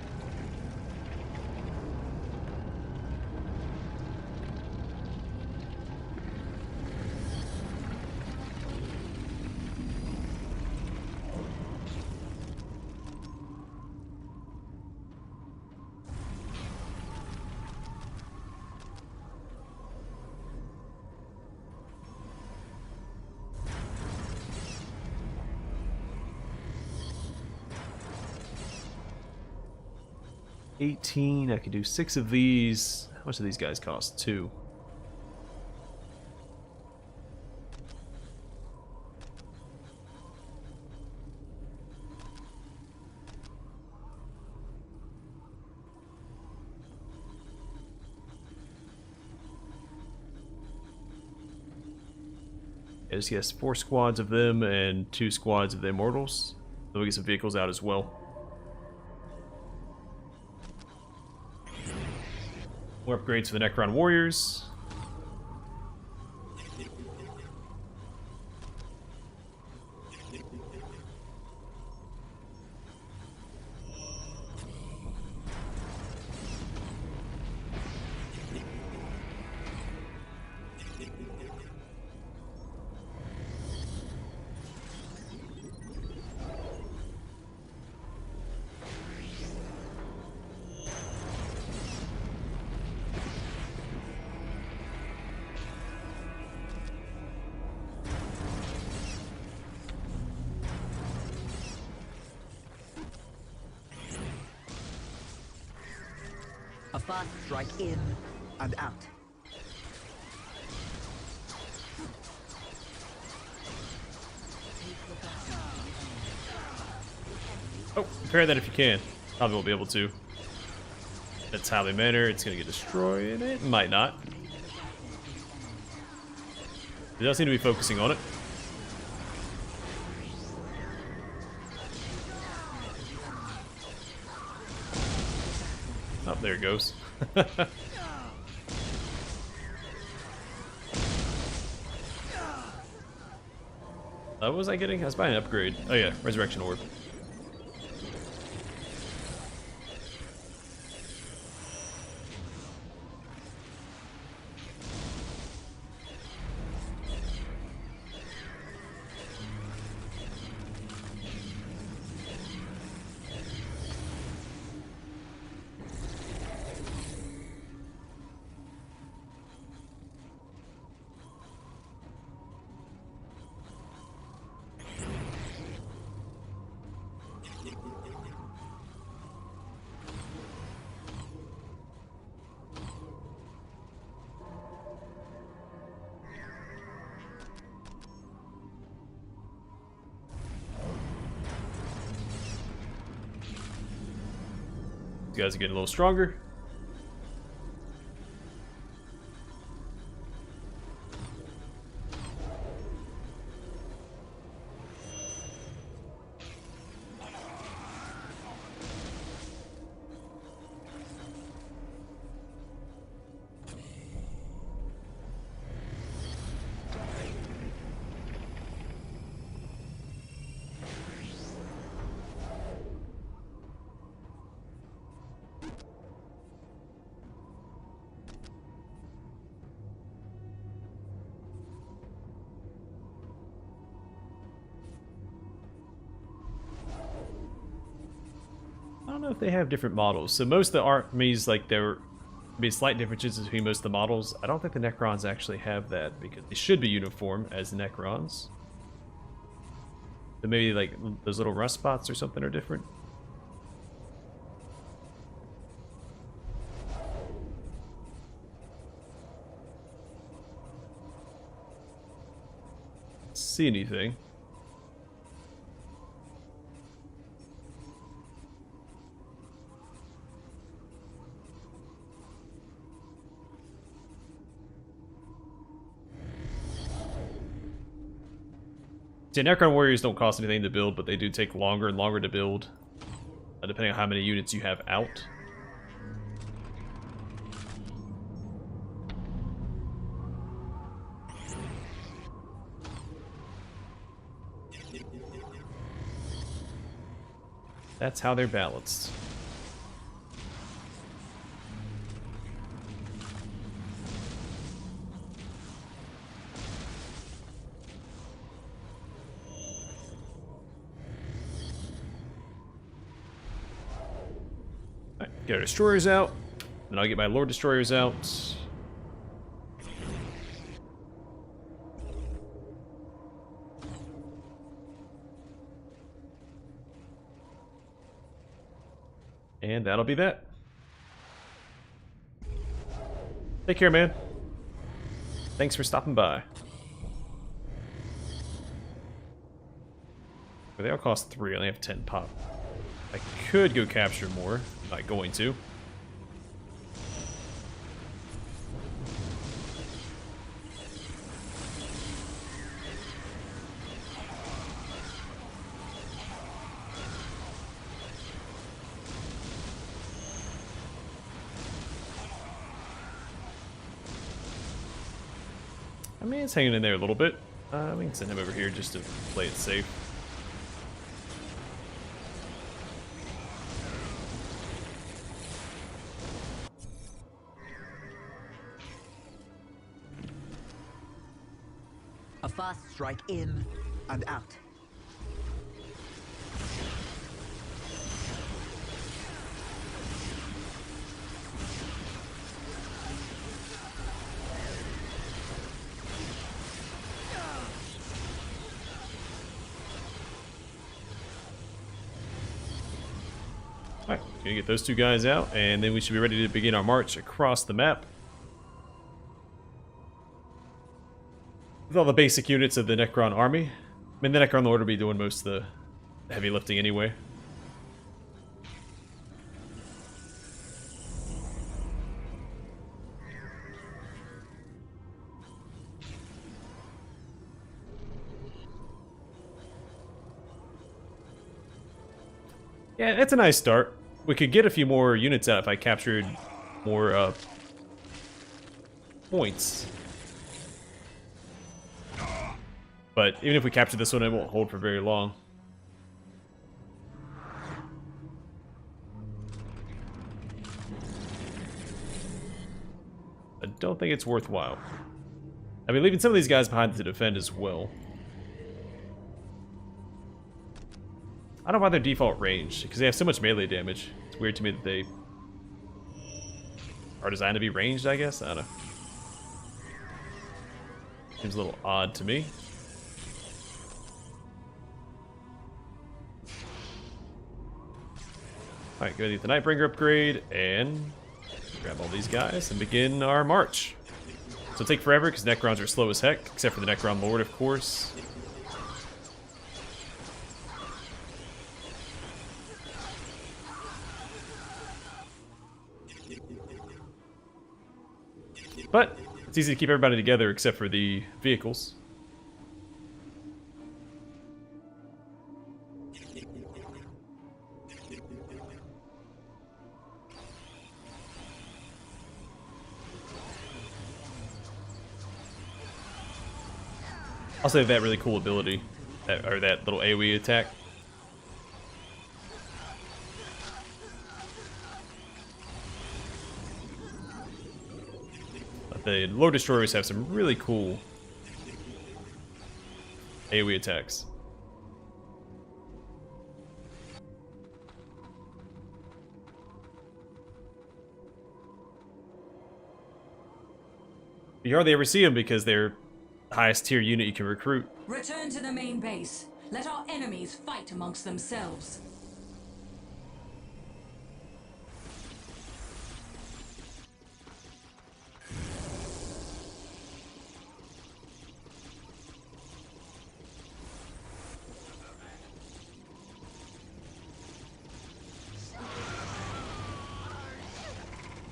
18. I could do 6 of these. How much do these guys cost? 2. Yes, yes, 4 squads of them and 2 squads of the Immortals. So we'll get some vehicles out as well. More upgrades for the Necron warriors. A fast strike in and out. Oh, repair that if you can. Probably won't be able to. That's highly manner. It's gonna get destroyed. It might not. It does seem to be focusing on it. Oh, there it goes. What was I getting? I was buying an upgrade. Oh yeah, Resurrection Orb. These guys are getting a little stronger. I don't know if they have different models. So most of the armies, like, there would be slight differences between most of the models. I don't think the Necrons actually have that because they should be uniform as the Necrons. So maybe like those little rust spots or something are different. See anything? See, Necron warriors don't cost anything to build, but they do take longer and longer to build, depending on how many units you have out. That's how they're balanced. Alright, get our destroyers out. Then I'll get my Lord Destroyers out. And that'll be that. Take care, man. Thanks for stopping by. But they all cost 3. I only have 10 pop. I could go capture more. I'm not going to. I mean, it's hanging in there a little bit. We can send him over here just to play it safe. A fast strike in and out. Alright, gonna get those 2 guys out, and then we should be ready to begin our march across the map. With all the basic units of the Necron army. I mean, the Necron Lord will be doing most of the heavy lifting anyway. Yeah, it's a nice start. We could get a few more units out if I captured more points. But even if we capture this one, it won't hold for very long. I don't think it's worthwhile. I mean, leaving some of these guys behind to defend as well. I don't know why their default range, because they have so much melee damage. It's weird to me that they are designed to be ranged, I guess? I don't know. Seems a little odd to me. Alright, go get the Nightbringer upgrade, and grab all these guys, and begin our march. So it'll take forever, because Necrons are slow as heck, except for the Necron Lord, of course. But it's easy to keep everybody together, except for the vehicles. Also have that really cool ability, or that little AoE attack. But the Lord Destroyers have some really cool AoE attacks. You hardly ever see them because they're highest tier unit you can recruit. Return to the main base. Let our enemies fight amongst themselves.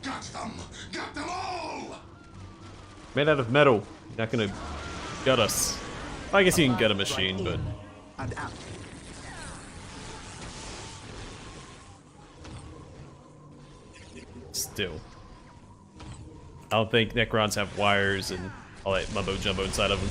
Get them! Get them all! Made out of metal. You're not gonna gut us. I guess you can gut a machine, but And out. still. I don't think Necrons have wires and all that mumbo jumbo inside of them.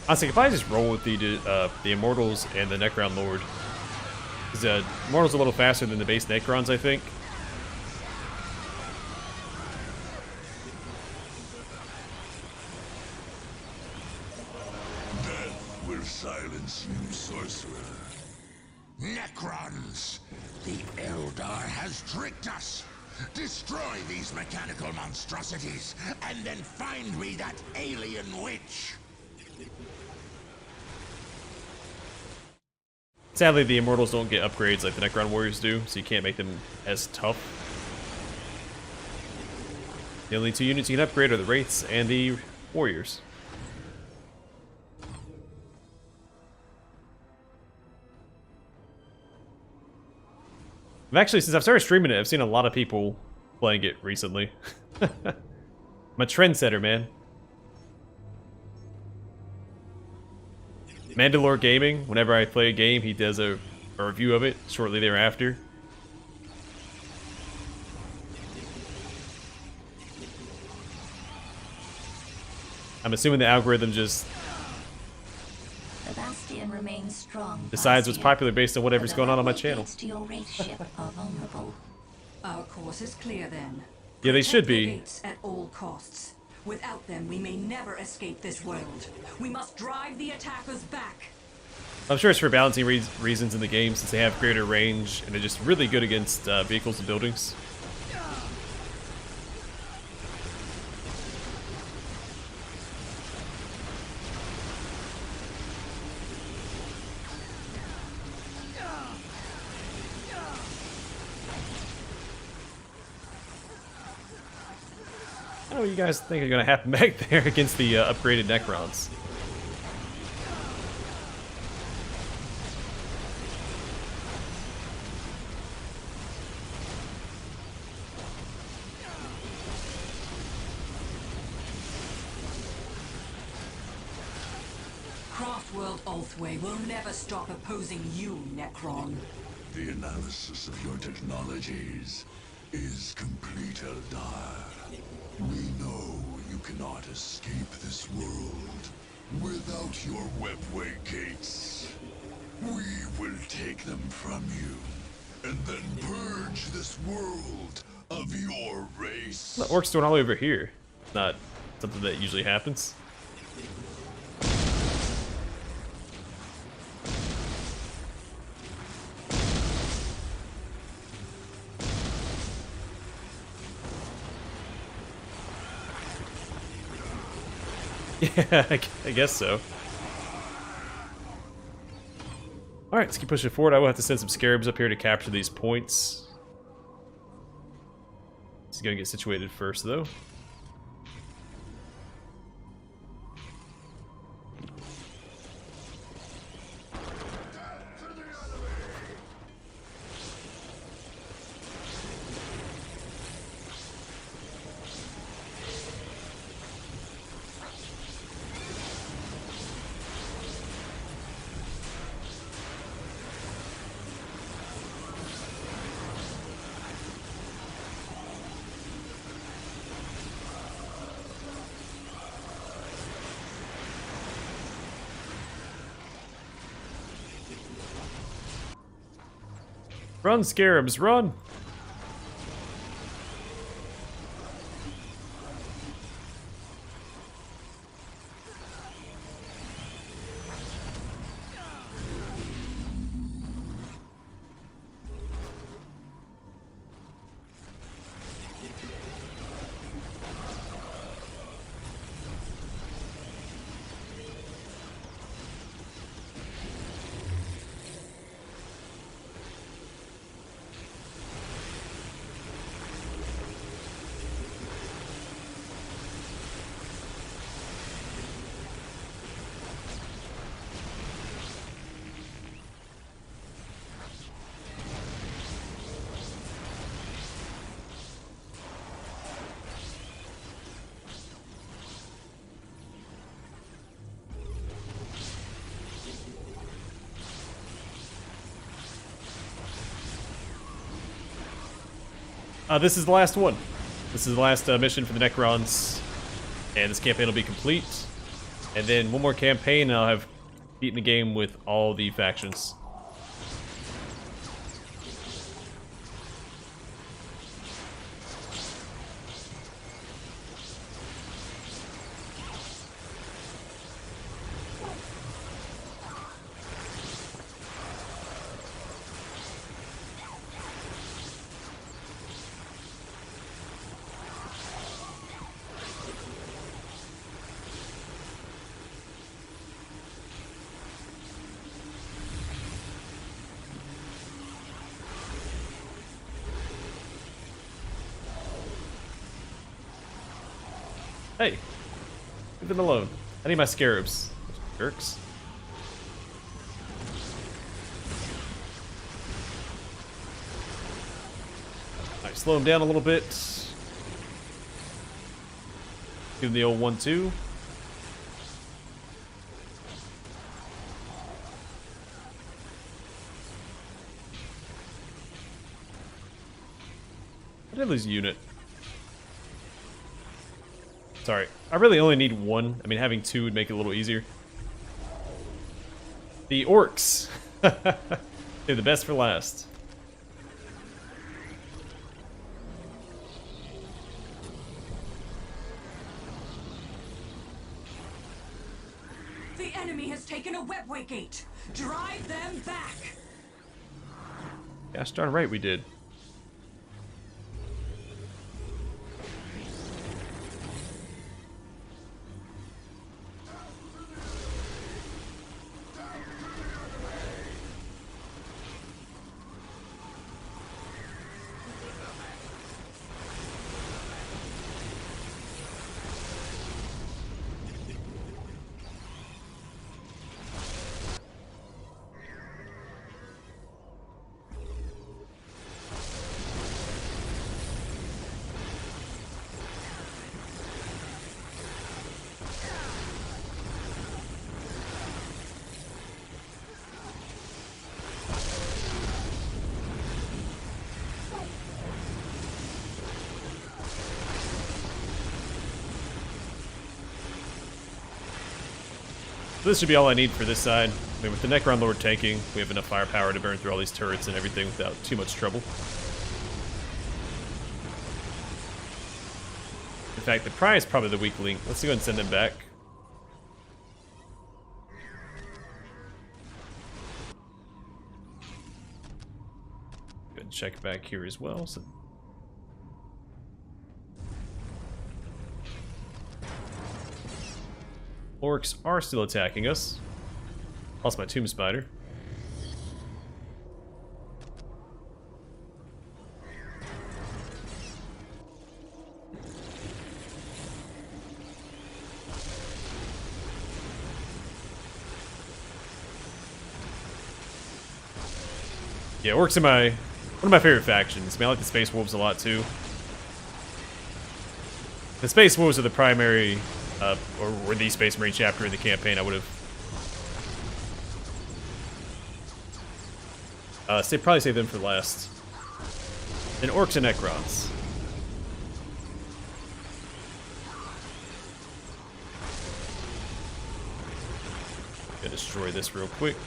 Honestly, if I just roll with the Immortals and the Necron Lord, because Immortals are a little faster than the base Necrons, I think. Necrons! The Eldar has tricked us! Destroy these mechanical monstrosities, and then find me that alien witch! Sadly, the Immortals don't get upgrades like the Necron Warriors do, so you can't make them as tough. The only two units you can upgrade are the Wraiths and the Warriors. Actually, since I've started streaming it, I've seen a lot of people playing it recently. I'm a trendsetter, man. Mandalore Gaming, whenever I play a game, he does a review of it shortly thereafter. I'm assuming the algorithm just The Bastion remains strong. decides what's popular based on whatever's going on my channel. To your wraith ship are vulnerable. Our course is clear then. Yeah, they should Protect the be. gates at all costs. Without them, we may never escape this world. We must drive the attackers back. I'm sure it's for balancing reasons in the game, since they have greater range and they're just really good against vehicles and buildings. What do you guys think are going to happen back there against the upgraded Necrons? Craftworld Ulthway will never stop opposing you, Necron. The analysis of your technologies is complete, Eldar. We know you cannot escape this world without your webway gates. We will take them from you, and then purge this world of your race. The orcs doing all over here. Not something that usually happens. Yeah, I guess so. Alright, let's keep pushing forward. I will have to send some scarabs up here to capture these points. He's gonna get situated first, though. Run, scarabs, run! This is the last one. This is the last mission for the Necrons, and this campaign will be complete. And then one more campaign, and I'll have beaten the game with all the factions. Hey, leave them alone. I need my scarabs. Jerks. Alright, slow them down a little bit. Give them the old 1-2. I did lose a unit. Sorry, I really only need one. I mean, having two would make it a little easier. The orcs. They're the best for last. The enemy has taken a webway gate. Drive them back. Gosh darn right we did. This should be all I need for this side. I mean, with the Necron Lord tanking, we have enough firepower to burn through all these turrets and everything without too much trouble. In fact, the Pry is probably the weak link. Let's go ahead and send them back. Go ahead and check back here as well. So orcs are still attacking us. Lost my tomb spider. Yeah, orcs are one of my favorite factions. I mean, I like the Space Wolves a lot too. The Space Wolves are the primary, or were the Space Marine chapter in the campaign. I would have probably save them for last. And orcs and Necrons. Gonna destroy this real quick.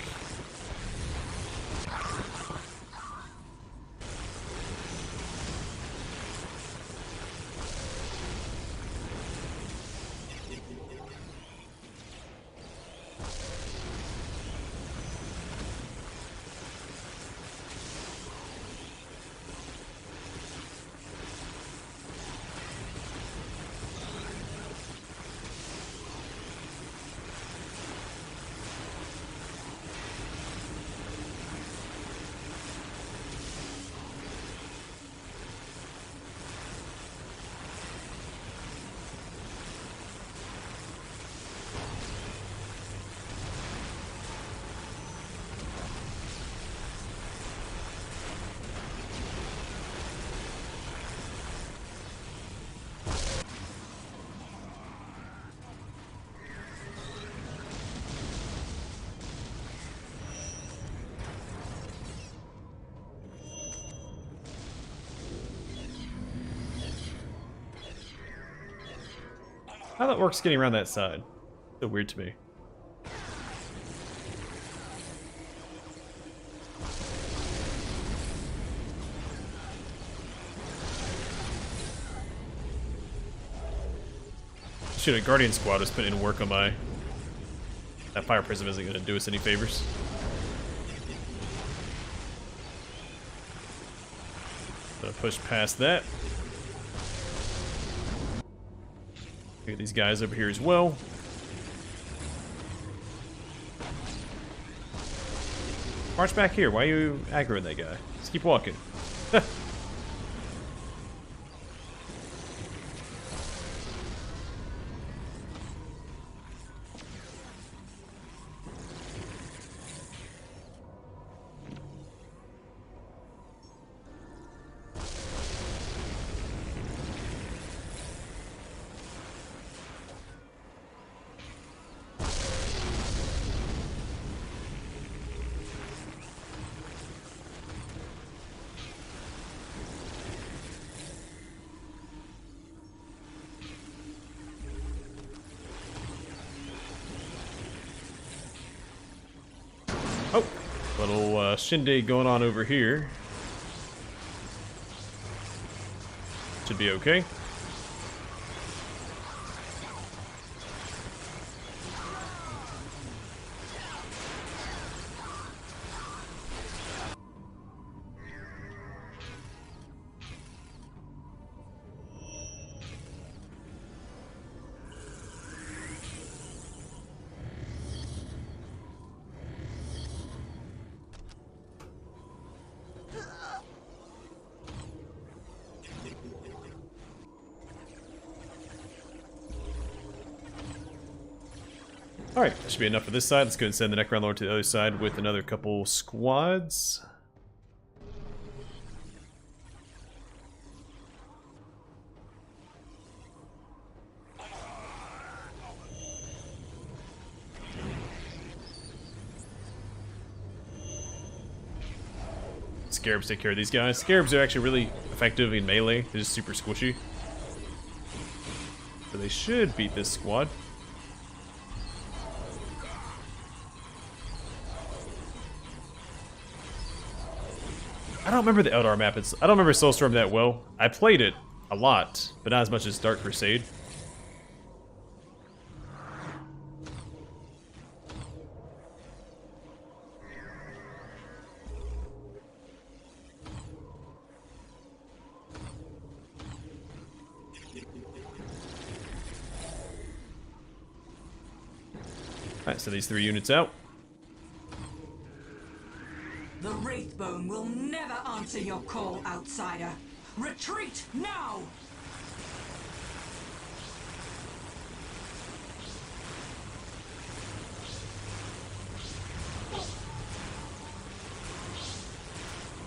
How that works getting around that side? So weird to me. Should a Guardian Squad was putting in work on my... That Fire Prism isn't going to do us any favors. Gonna push past that. Get these guys over here as well. March back here. Why are you aggroing that guy? Just keep walking. Little shindig going on over here. Should be okay. Alright, that should be enough for this side. Let's go and send the Necron Lord to the other side with another couple squads. Scarabs take care of these guys. Scarabs are actually really effective in melee. They're just super squishy. So they should beat this squad. I don't remember the Eldar map. I don't remember Soulstorm that well. I played it a lot, but not as much as Dark Crusade. Alright, so these 3 units out. The Wraithbone will never answer your call, outsider. Retreat now!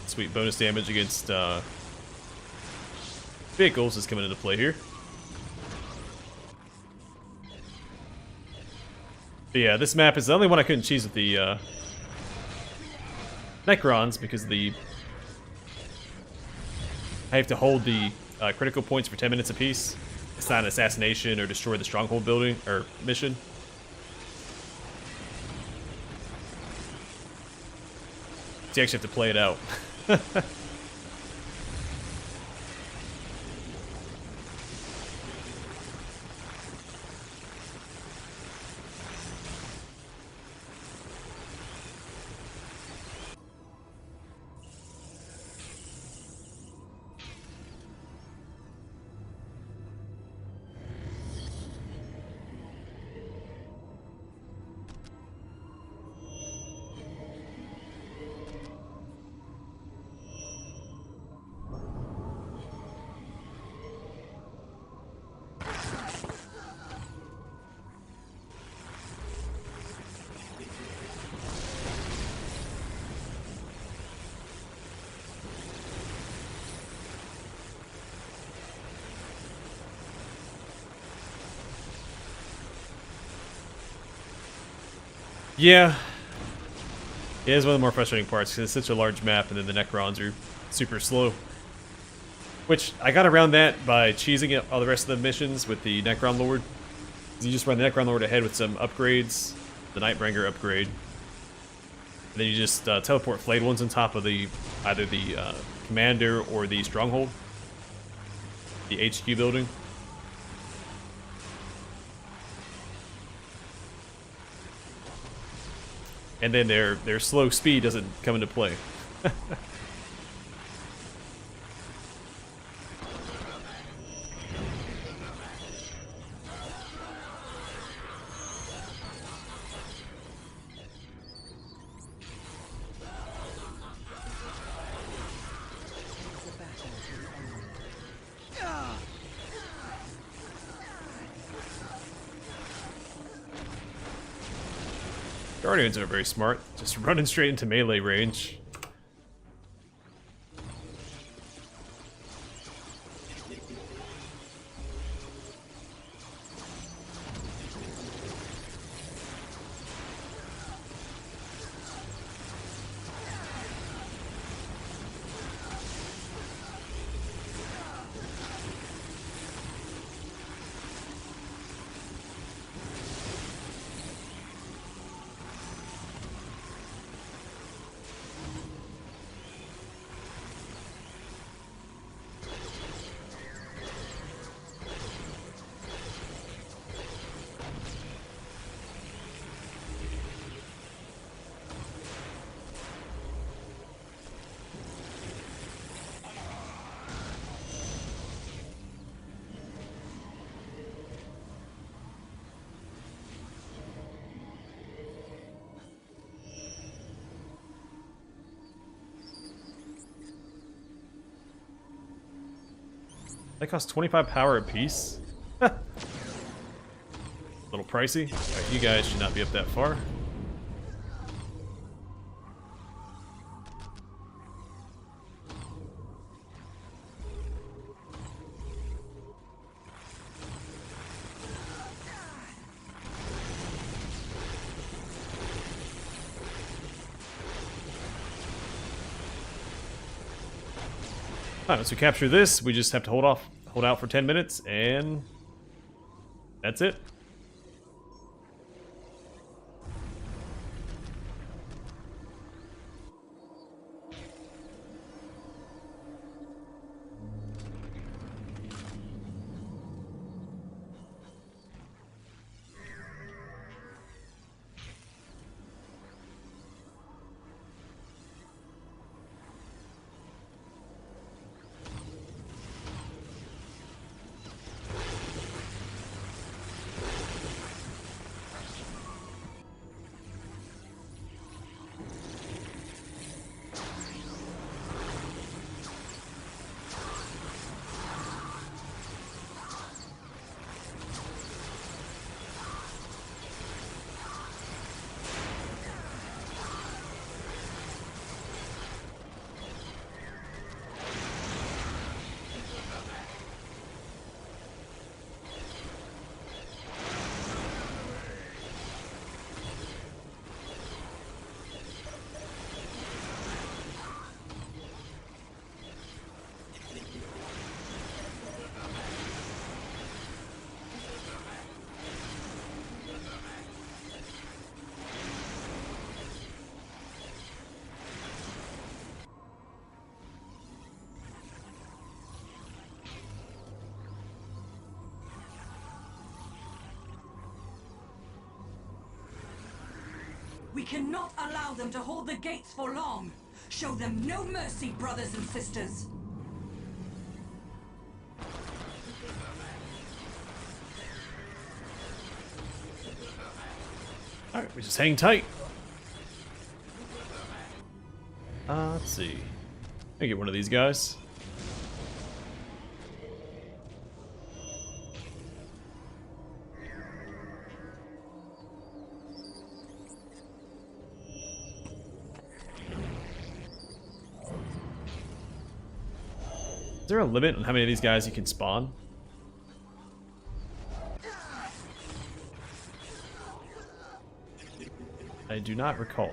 Sweet bonus damage against vehicles is coming into play here. But yeah, this map is the only one I couldn't cheese with the Necrons because I have to hold the critical points for 10 minutes apiece. It's not an assassination or destroy the stronghold building or mission. So you actually have to play it out. Yeah. It is one of the more frustrating parts because it's such a large map and then the Necrons are super slow. Which, I got around that by cheesing all the rest of the missions with the Necron Lord. You just run the Necron Lord ahead with some upgrades, the Nightbringer upgrade. And then you just teleport flayed ones on top of either the commander or the stronghold. The HQ building. And then their slow speed doesn't come into play. Guardians are very smart, just running straight into melee range. That costs 25 power apiece. A little pricey. Alright, you guys should not be up that far. Alright, once we capture this, we just have to hold out for 10 minutes, and that's it. We cannot allow them to hold the gates for long. Show them no mercy, brothers and sisters. Alright, we just hang tight. Let's see. I get one of these guys. Is there a limit on how many of these guys you can spawn? I do not recall.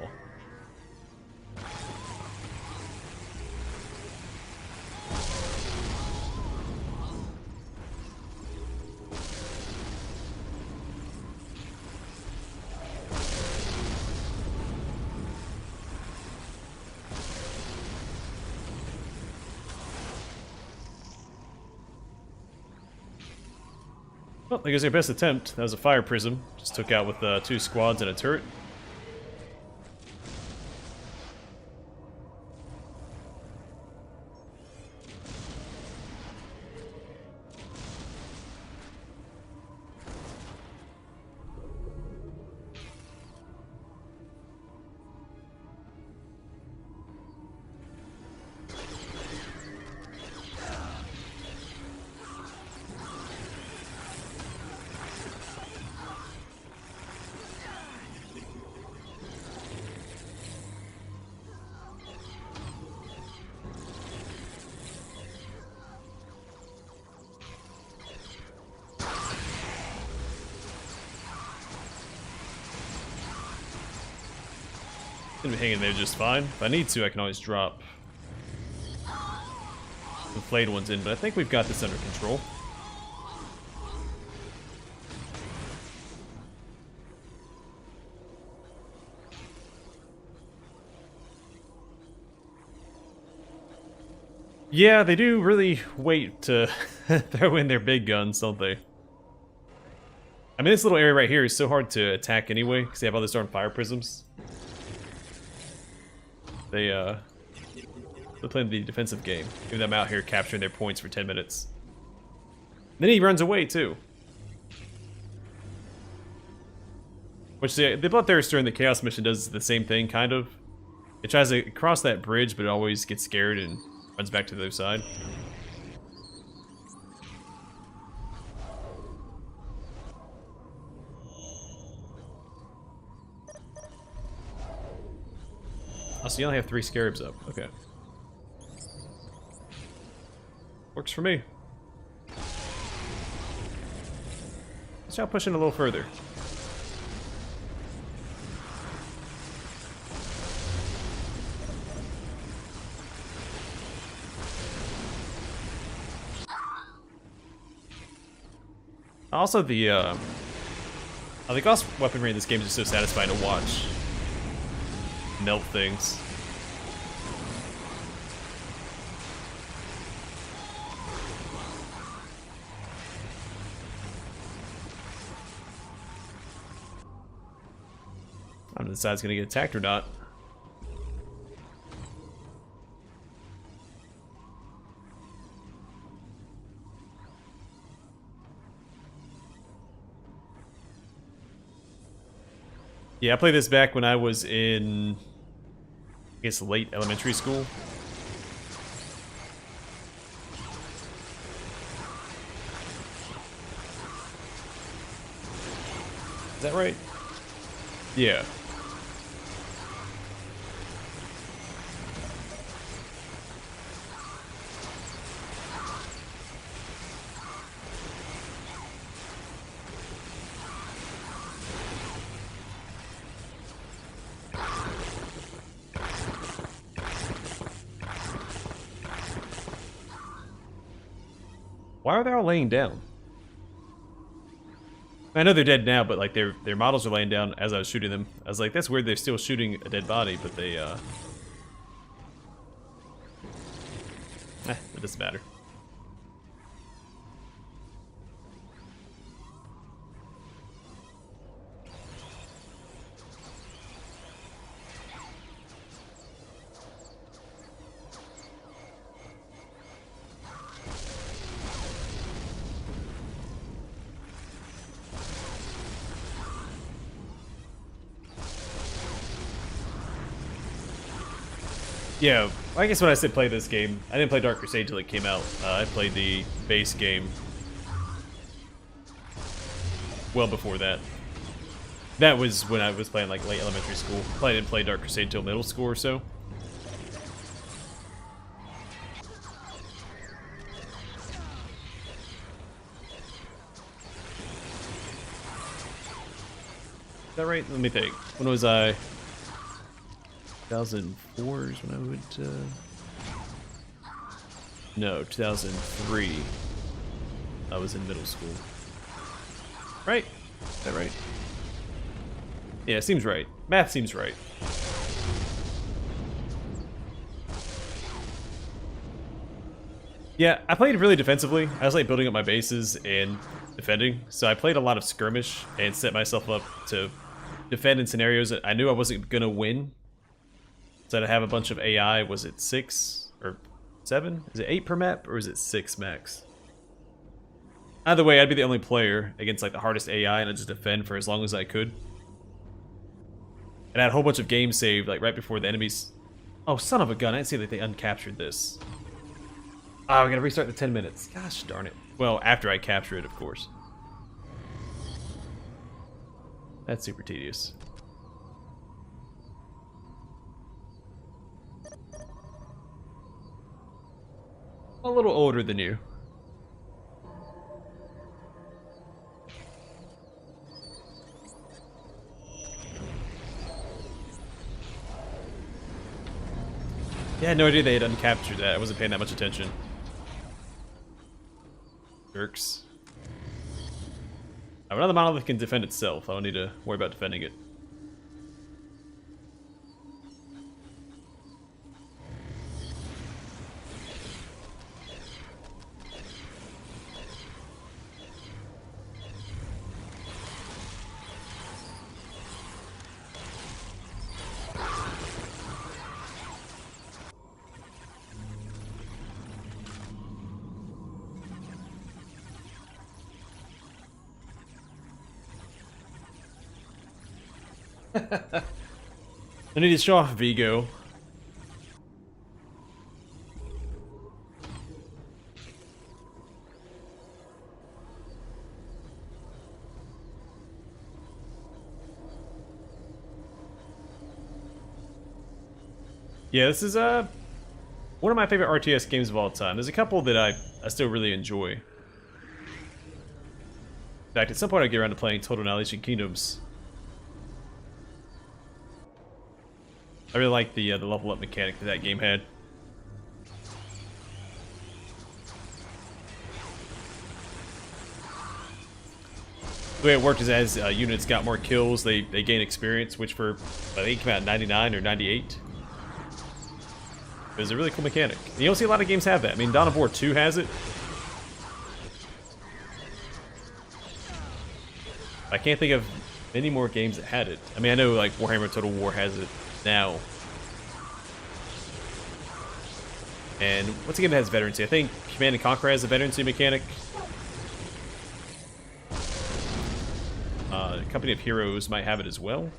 Well, I guess your best attempt. That was a fire prism. Just took out with 2 squads and a turret. Gonna be hanging there just fine. If I need to, I can always drop the flayed ones in, but I think we've got this under control. Yeah, they do really wait to throw in their big guns, don't they? I mean, this little area right here is so hard to attack anyway, because they have all these darn fire prisms. They're playing the defensive game, even though I'm out here capturing their points for 10 minutes. Then he runs away, too. Which the Bloodthirster in the Chaos mission does the same thing, kind of. It tries to cross that bridge, but it always gets scared and runs back to the other side. So you only have 3 scarabs up. Okay. Works for me. Let's try pushing a little further. Also, the gauss weaponry in this game is just so satisfying to watch melt things. I don't know if this side's gonna get attacked or not. Yeah, I played this back when I was in, I guess, late elementary school. Is that right? Yeah. Why are they all laying down? I know they're dead now, but like their models are laying down as I was shooting them. I was like, that's weird. They're still shooting a dead body, but they it doesn't matter. Yeah, I guess when I said play this game, I didn't play Dark Crusade till it came out. I played the base game well before that. That was when I was playing like late elementary school. Probably didn't play Dark Crusade till middle school or so. Is that right? Let me think. When was I? 2004 is when I would, no, 2003. I was in middle school. Right? Is that right? Yeah, seems right. Math seems right. Yeah, I played really defensively. I was like building up my bases and defending. So I played a lot of skirmish and set myself up to defend in scenarios that I knew I wasn't gonna win. So to have a bunch of AI, was it 6 or 7? Is it 8 per map, or is it 6 max? Either way, I'd be the only player against like the hardest AI, and I'd just defend for as long as I could. And I had a whole bunch of games saved, like right before the enemies. Oh, son of a gun! I didn't see that they uncaptured this. Oh, we gotta restart the 10 minutes. Gosh darn it. Well, after I capture it, of course. That's super tedious. A little older than you. Yeah, I had no idea they had uncaptured that. I wasn't paying that much attention. Jerks. I have another monolith can defend itself. I don't need to worry about defending it. I need to show off Vigo. Yeah, this is one of my favorite RTS games of all time. There's a couple that I still really enjoy. In fact, at some point I'll get around to playing Total Annihilation Kingdoms. I really like the level up mechanic that that game had. The way it worked is as units got more kills, they gain experience, which for, I think it came out in 99 or 98. It was a really cool mechanic. You don't see a lot of games have that. I mean, Dawn of War 2 has it. I can't think of many more games that had it. I mean, I know like Warhammer Total War has it now. And what's a game that has veterancy? I think Command and Conquer has a veterancy mechanic. Company of Heroes might have it as well.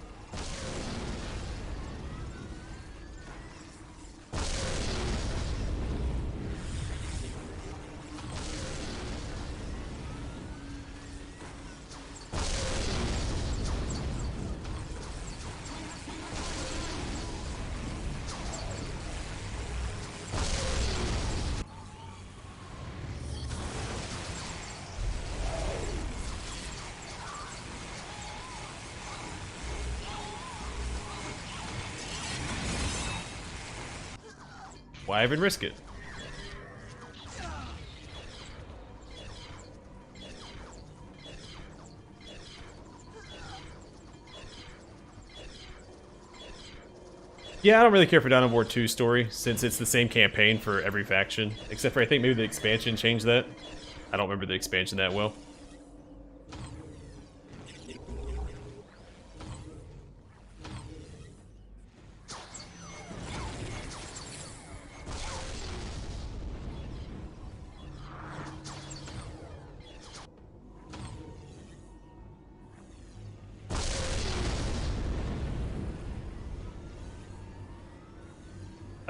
Why even risk it? Yeah, I don't really care for Dawn of War 2 story, since it's the same campaign for every faction. Except for, I think maybe the expansion changed that. I don't remember the expansion that well.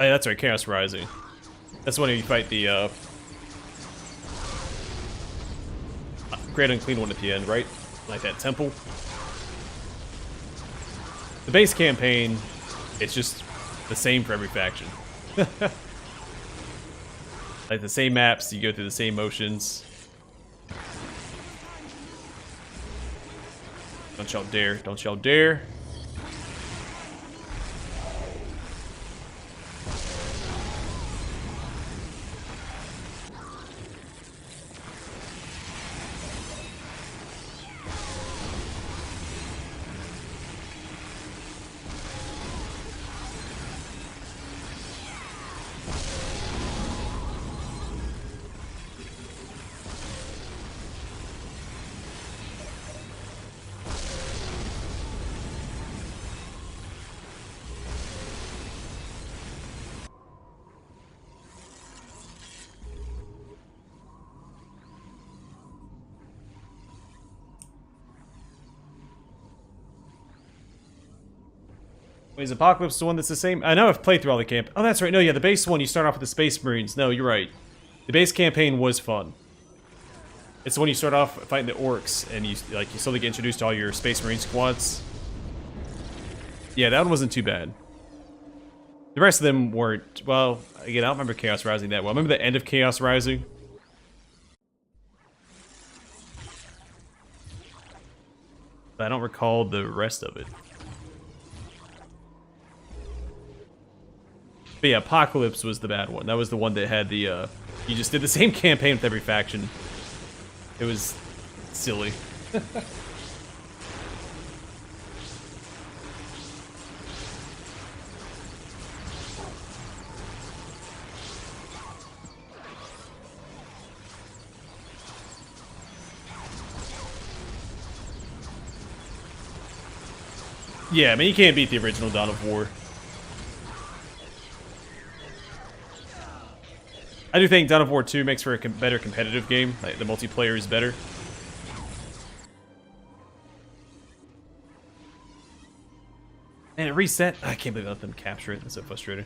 Oh, yeah, that's right, Chaos Rising. That's when you fight the Great Unclean One at the end, right? Like that temple. The base campaign, it's just the same for every faction. Like the same maps, you go through the same motions. Don't y'all dare, don't y'all dare. Wait, is Apocalypse the one that's the same? I know I've played through all the camp. Oh, that's right. No, yeah, the base one, you start off with the Space Marines. No, you're right. The base campaign was fun. It's the one you start off fighting the orcs, and you slowly get introduced to all your Space Marine squads. Yeah, that one wasn't too bad. The rest of them weren't. Well, again, I don't remember Chaos Rising that well. I remember the end of Chaos Rising. But I don't recall the rest of it. But yeah, Apocalypse was the bad one. That was the one that had the, you just did the same campaign with every faction. It was silly. Yeah, I mean, you can't beat the original Dawn of War. I do think Dawn of War 2 makes for a better competitive game. Like, the multiplayer is better. And it reset. I can't believe I let them capture it. That's so frustrating.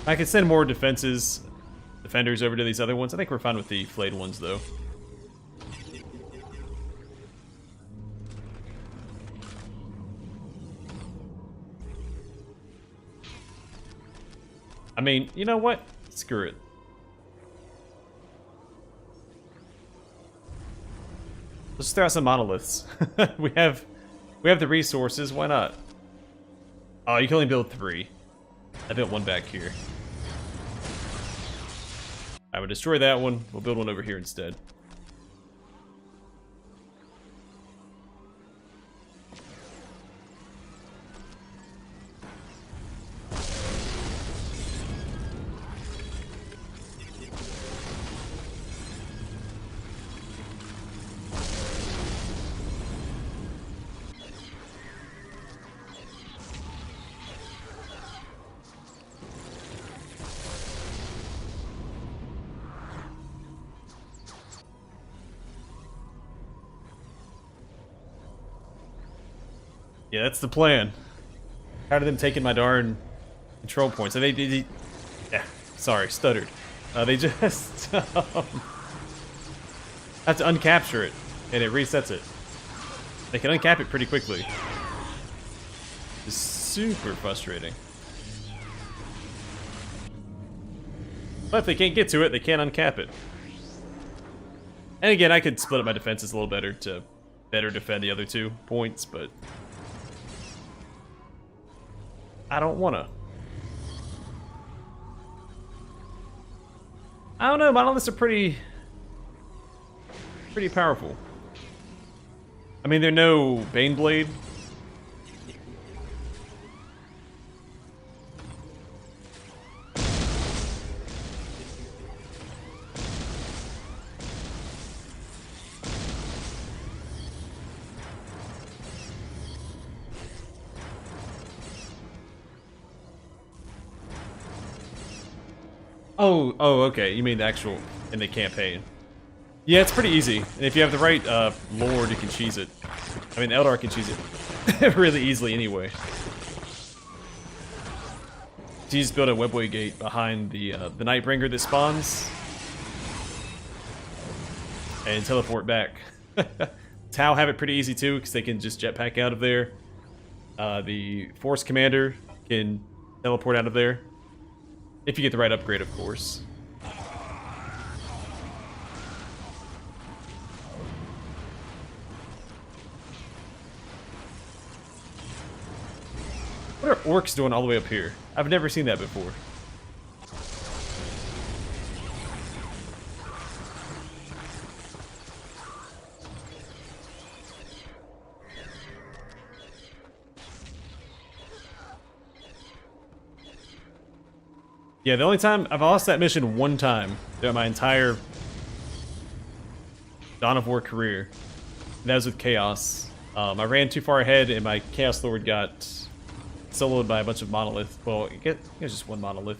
I could send more defenders over to these other ones. I think we're fine with the flayed ones, though. I mean, you know what? Screw it. Let's throw out some monoliths. we have the resources. Why not? Oh, you can only build 3. I built 1 back here. I would destroy that one. We'll build one over here instead. Yeah, that's the plan. Tired of them taking my darn control points. And they yeah, sorry, stuttered. They just have to uncapture it, and it resets it. They can uncap it pretty quickly. It's super frustrating. But if they can't get to it, they can't uncap it. And again, I could split up my defenses a little better to better defend the other 2 points, but I don't wanna. I don't know, monoliths are pretty powerful. I mean, they're no Baneblade. Oh, okay. You mean the actual in the campaign? Yeah, it's pretty easy. And if you have the right lord, you can cheese it. I mean, Eldar can cheese it really easily anyway. So you just build a webway gate behind the Nightbringer that spawns, and teleport back. Tau have it pretty easy too, because they can just jetpack out of there. The Force Commander can teleport out of there. If you get the right upgrade, of course. What are orcs doing all the way up here? I've never seen that before. Yeah, the only time I've lost that mission 1 time throughout my entire Dawn of War career. And that was with Chaos. I ran too far ahead and my Chaos Lord got soloed by a bunch of monoliths. Well, it was just 1 monolith.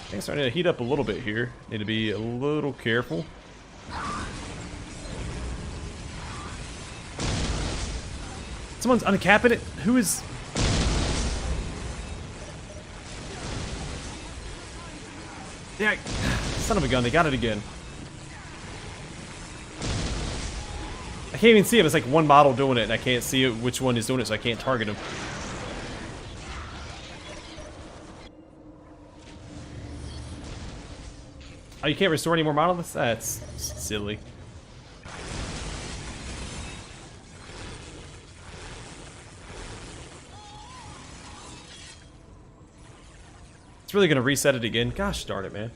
Things starting to heat up a little bit here. Need to be a little careful. Someone's uncapping it? Who is... Yeah, son of a gun, they got it again. I can't even see him. It's like 1 model doing it, and I can't see which one is doing it, so I can't target him. Oh, you can't restore any more monoliths? That's silly. It's really gonna reset it again. Gosh darn it, man.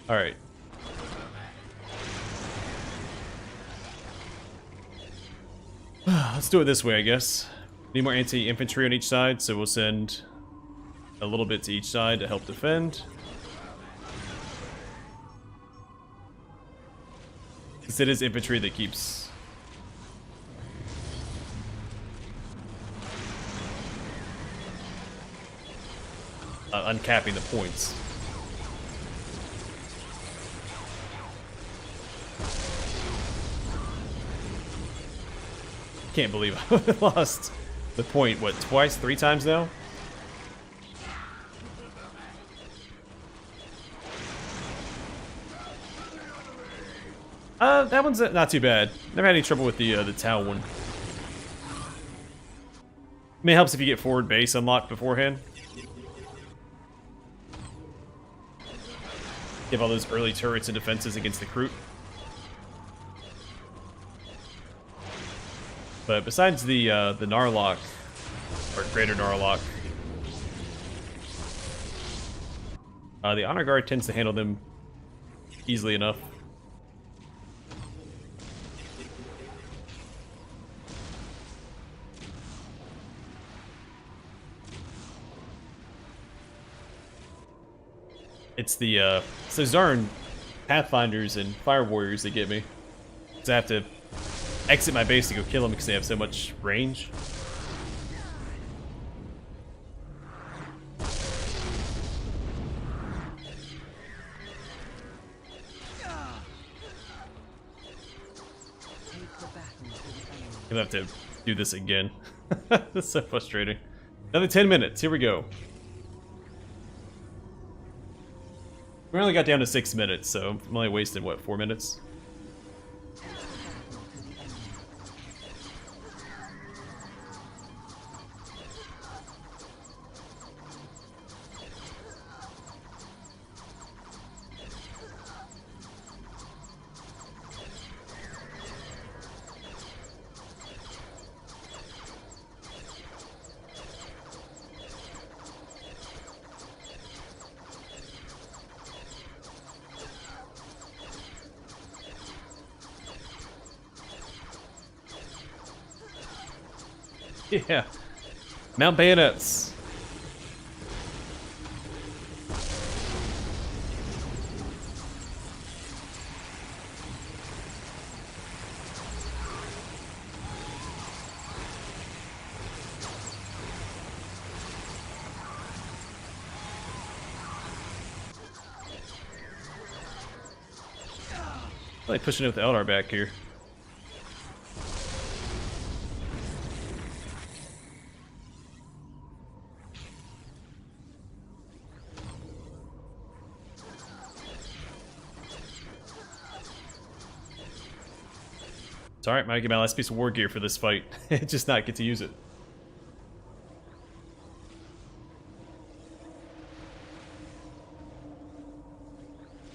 Alright. Let's do it this way, I guess. Need more anti-infantry on each side, so we'll send a little bit to each side to help defend. Because it is infantry that keeps... uncapping the points. can't believe I lost the point, what, twice, 3 times now? That one's not too bad. Never had any trouble with the Tau one. I mean, it helps if you get forward base unlocked beforehand. Give all those early turrets and defenses against the Kroot. But besides the Narlock, or Greater Narlock, the Honor Guard tends to handle them easily enough. It's the those darn Pathfinders and Fire Warriors that get me. So I have to exit my base to go kill them because they have so much range. Gonna have to do this again. That's so frustrating. Another 10 minutes. Here we go. We only got down to 6 minutes, so I'm only wasting, what, 4 minutes? Yeah. Mount bayonets. Like pushing it with the Eldar back here. It's alright, might get my last piece of war gear for this fight. Just not get to use it.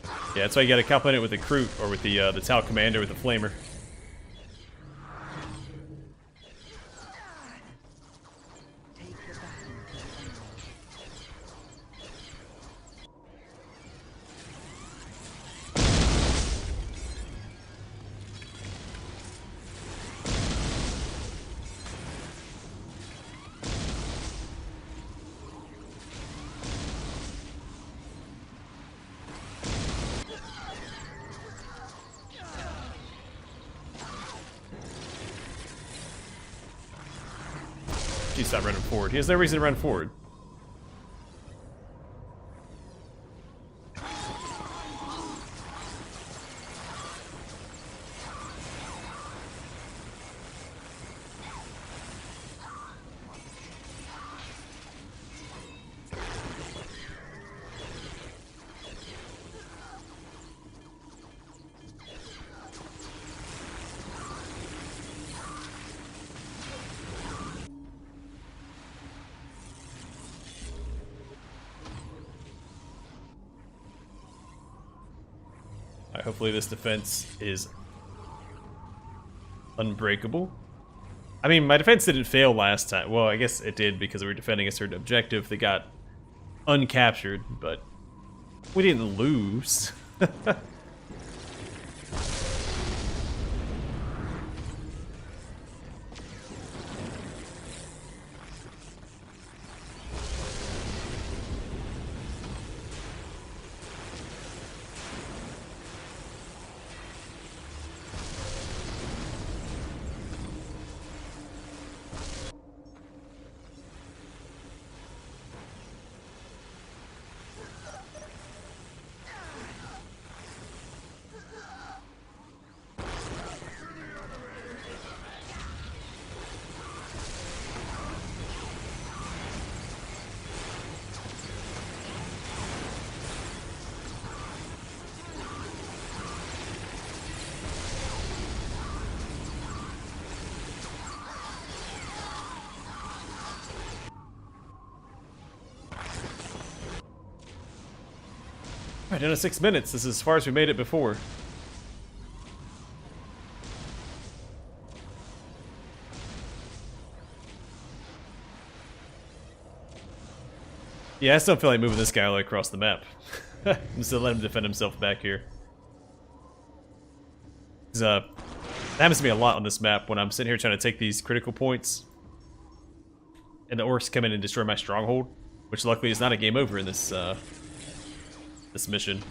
Yeah, that's why you gotta complement it with the Kroot, or with the Tau Commander with the Flamer. He's not running forward. He has no reason to run forward. Hopefully this defense is unbreakable. I mean, my defense didn't fail last time. Well, I guess it did because we were defending a certain objective that got uncaptured, but we didn't lose. Alright, down to 6 minutes. This is as far as we made it before. Yeah, I still feel like moving this guy all the way across the map. I'm still let him defend himself back here. That happens to me a lot on this map when I'm sitting here trying to take these critical points. And the orcs come in and destroy my stronghold. Which luckily is not a game over in this, this mission.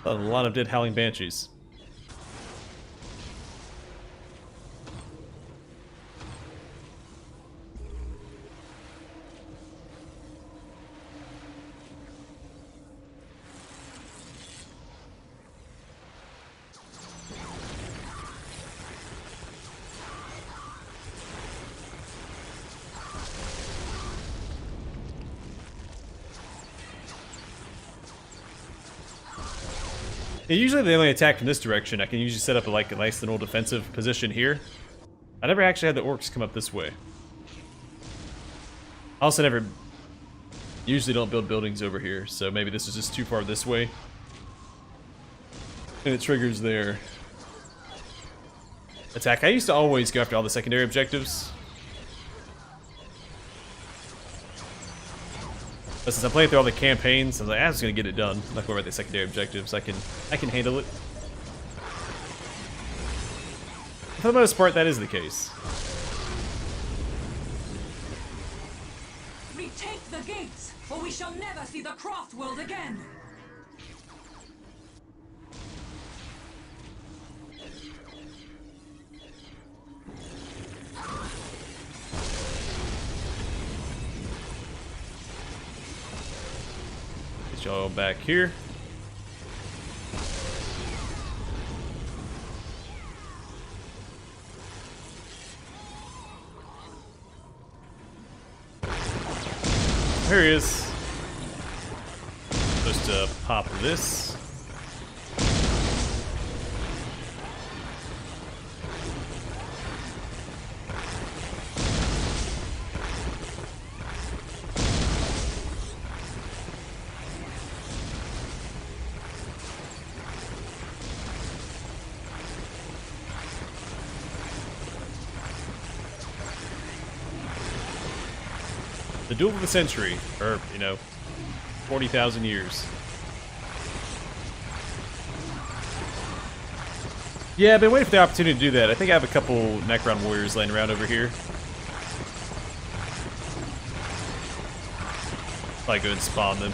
A lot of dead howling banshees. Yeah, usually they only attack from this direction. I can usually set up like a nice little defensive position here. I never actually had the orcs come up this way. I also never usually don't build buildings over here, so maybe this is just too far this way. And it triggers their attack. I used to always go after all the secondary objectives. But since I'm playing through all the campaigns, I was like, I'm just gonna get it done. I'm not going about the secondary objectives. I can handle it. For the most part, that is the case. Retake the gates, or we shall never see the craft world again. Get y'all back here. Here he is. Supposed to pop this. The duel of the century, or, you know, 40,000 years. Yeah, I've been waiting for the opportunity to do that. I think I have a couple Necron warriors laying around over here. Probably go and spawn them.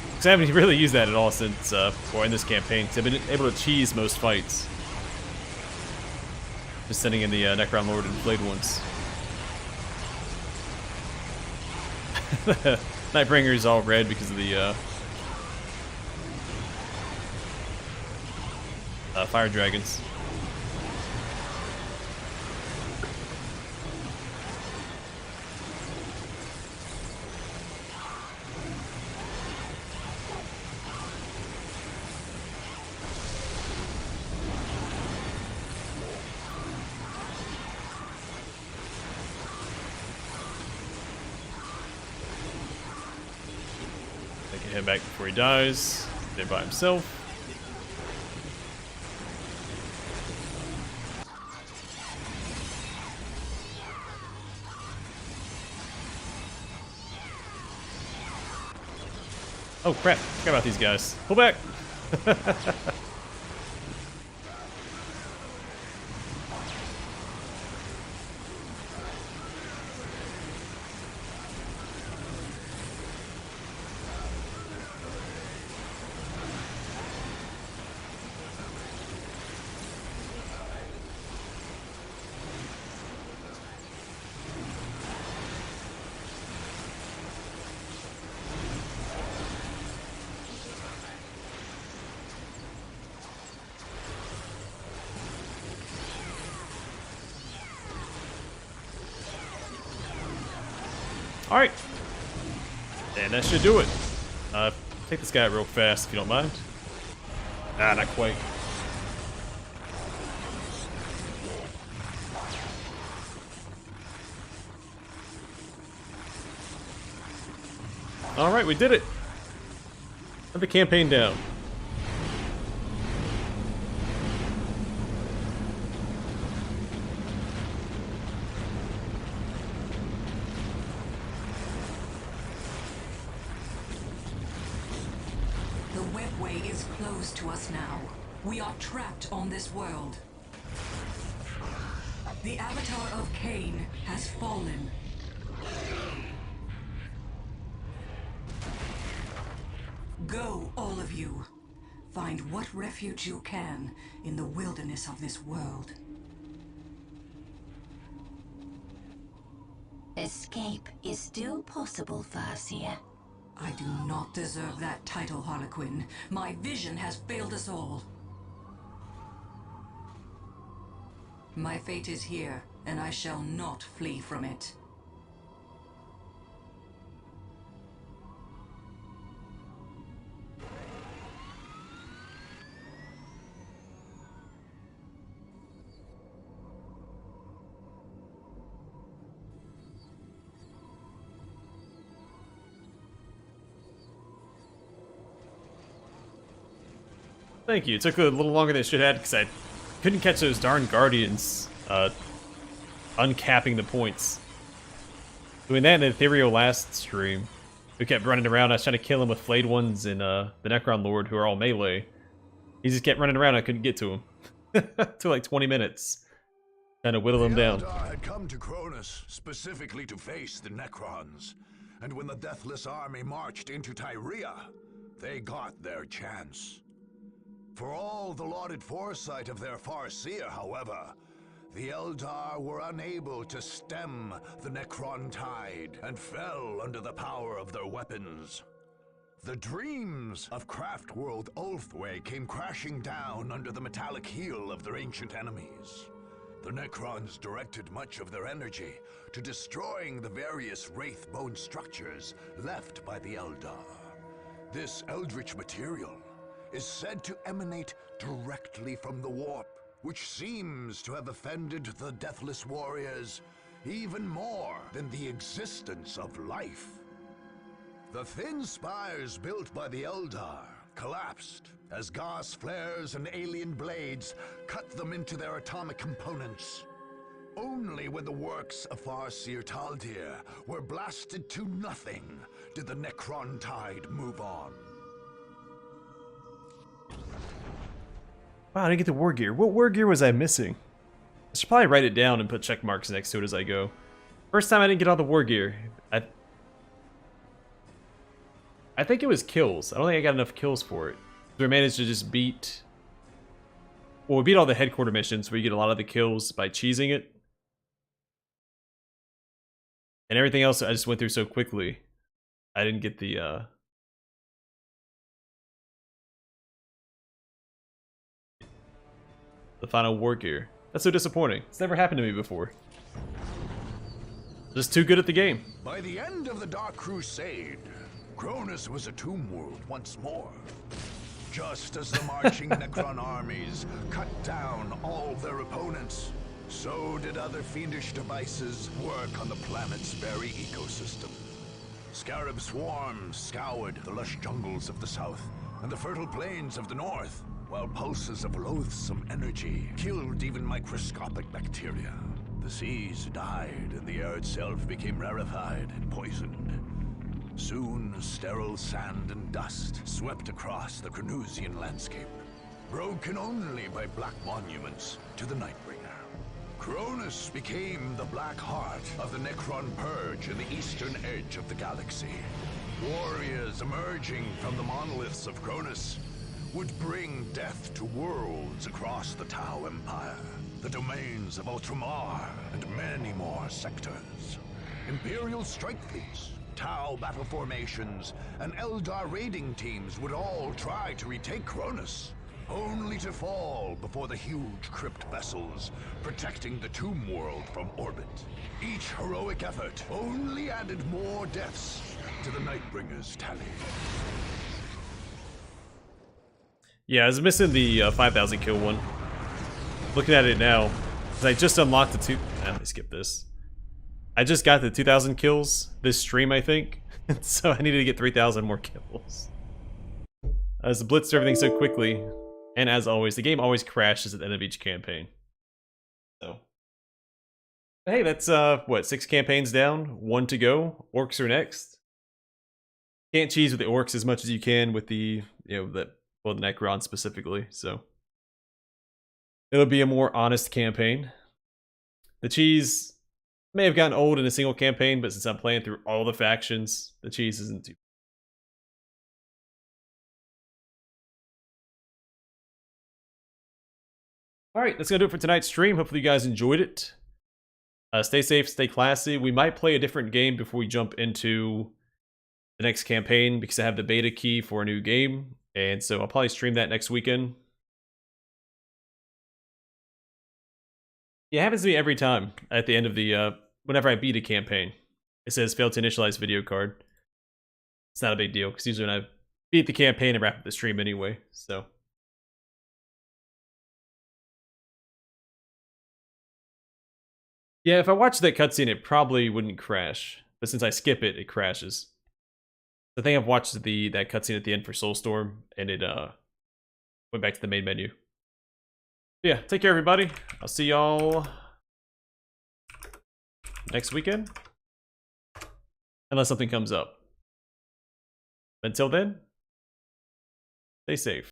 Because I haven't really used that at all since, or in this campaign, because I've been able to cheese most fights. Just sending in the Necron Lord and Flayed ones. Nightbringer is all red because of the fire dragons. Head back before he dies. There by himself. Oh crap, forgot about these guys. Pull back! Alright. And that should do it. Take this guy out real fast if you don't mind. Ah, not quite. Alright, we did it. Have the campaign down. The webway is closed to us now. We are trapped on this world. The avatar of Cain has fallen. Go, all of you. Find what refuge you can in the wilderness of this world. Escape is still possible, Farseer. I do not deserve that title, Harlequin. My vision has failed us all. My fate is here, and I shall not flee from it. Thank you. It took a little longer than it should have because I couldn't catch those darn guardians uncapping the points. Doing that in Ethereal last stream, who kept running around. I was trying to kill him with flayed ones and the Necron Lord, who are all melee. He just kept running around. I couldn't get to him. Took like 20 minutes. Trying to whittle him down. The Eldar had come to Kronus specifically to face the Necrons, and when the deathless army marched into Tyria, they got their chance. For all the lauded foresight of their Farseer, however, the Eldar were unable to stem the Necron tide and fell under the power of their weapons. The dreams of Craftworld Ulthway came crashing down under the metallic heel of their ancient enemies. The Necrons directed much of their energy to destroying the various wraith-bone structures left by the Eldar. This eldritch material is said to emanate directly from the warp, which seems to have offended the Deathless Warriors even more than the existence of life. The thin spires built by the Eldar collapsed as gas flares and alien blades cut them into their atomic components. Only when the works of Farseer Taldir were blasted to nothing did the Necron tide move on. Wow, I didn't get the war gear. What war gear was I missing? I should probably write it down and put check marks next to it as I go. First time I didn't get all the war gear. I think it was kills. I don't think I got enough kills for it. So we managed to just beat... Well, we beat all the headquarter missions where you get a lot of the kills by cheesing it. And everything else I just went through so quickly. I didn't get the final war gear. That's so disappointing. It's never happened to me before. Just too good at the game. By the end of the Dark Crusade, Kronus was a tomb world once more. Just as the marching Necron armies cut down all their opponents, so did other fiendish devices work on the planet's very ecosystem. Scarab swarms scoured the lush jungles of the south and the fertile plains of the north, while pulses of loathsome energy killed even microscopic bacteria. The seas died and the air itself became rarefied and poisoned. Soon, sterile sand and dust swept across the Cronusian landscape, broken only by black monuments to the Nightbringer. Kronus became the black heart of the Necron purge in the eastern edge of the galaxy. Warriors emerging from the monoliths of Kronus would bring death to worlds across the Tau Empire, the domains of Ultramar, and many more sectors. Imperial strike fleets, Tau battle formations, and Eldar raiding teams would all try to retake Kronus. only to fall before the huge crypt vessels protecting the tomb world from orbit. Each heroic effort only added more deaths to the Nightbringer's tally. Yeah, I was missing the 5,000 kill one. Looking at it now, because I just unlocked the let me skip this. I just got the 2,000 kills this stream, I think. So I needed to get 3,000 more kills. As the blitzed everything so quickly, and as always, the game always crashes at the end of each campaign. So, hey, that's what, 6 campaigns down, 1 to go. Orcs are next. Can't cheese with the orcs as much as you can with the the Necron specifically. So it'll be a more honest campaign. The cheese may have gotten old in a single campaign, but since I'm playing through all the factions, the cheese isn't too. Alright, that's gonna do it for tonight's stream. Hopefully you guys enjoyed it. Stay safe, stay classy. We might play a different game before we jump into the next campaign, because I have the beta key for a new game, and so I'll probably stream that next weekend. Yeah, it happens to me every time at the end of the, whenever I beat a campaign. It says failed to initialize video card. It's not a big deal, because usually when I beat the campaign, I wrap up the stream anyway, so. Yeah, if I watched that cutscene, it probably wouldn't crash. But since I skip it, it crashes. I think I've watched that cutscene at the end for Soulstorm, and it went back to the main menu. Yeah, take care, everybody. I'll see y'all next weekend, unless something comes up. Until then, stay safe.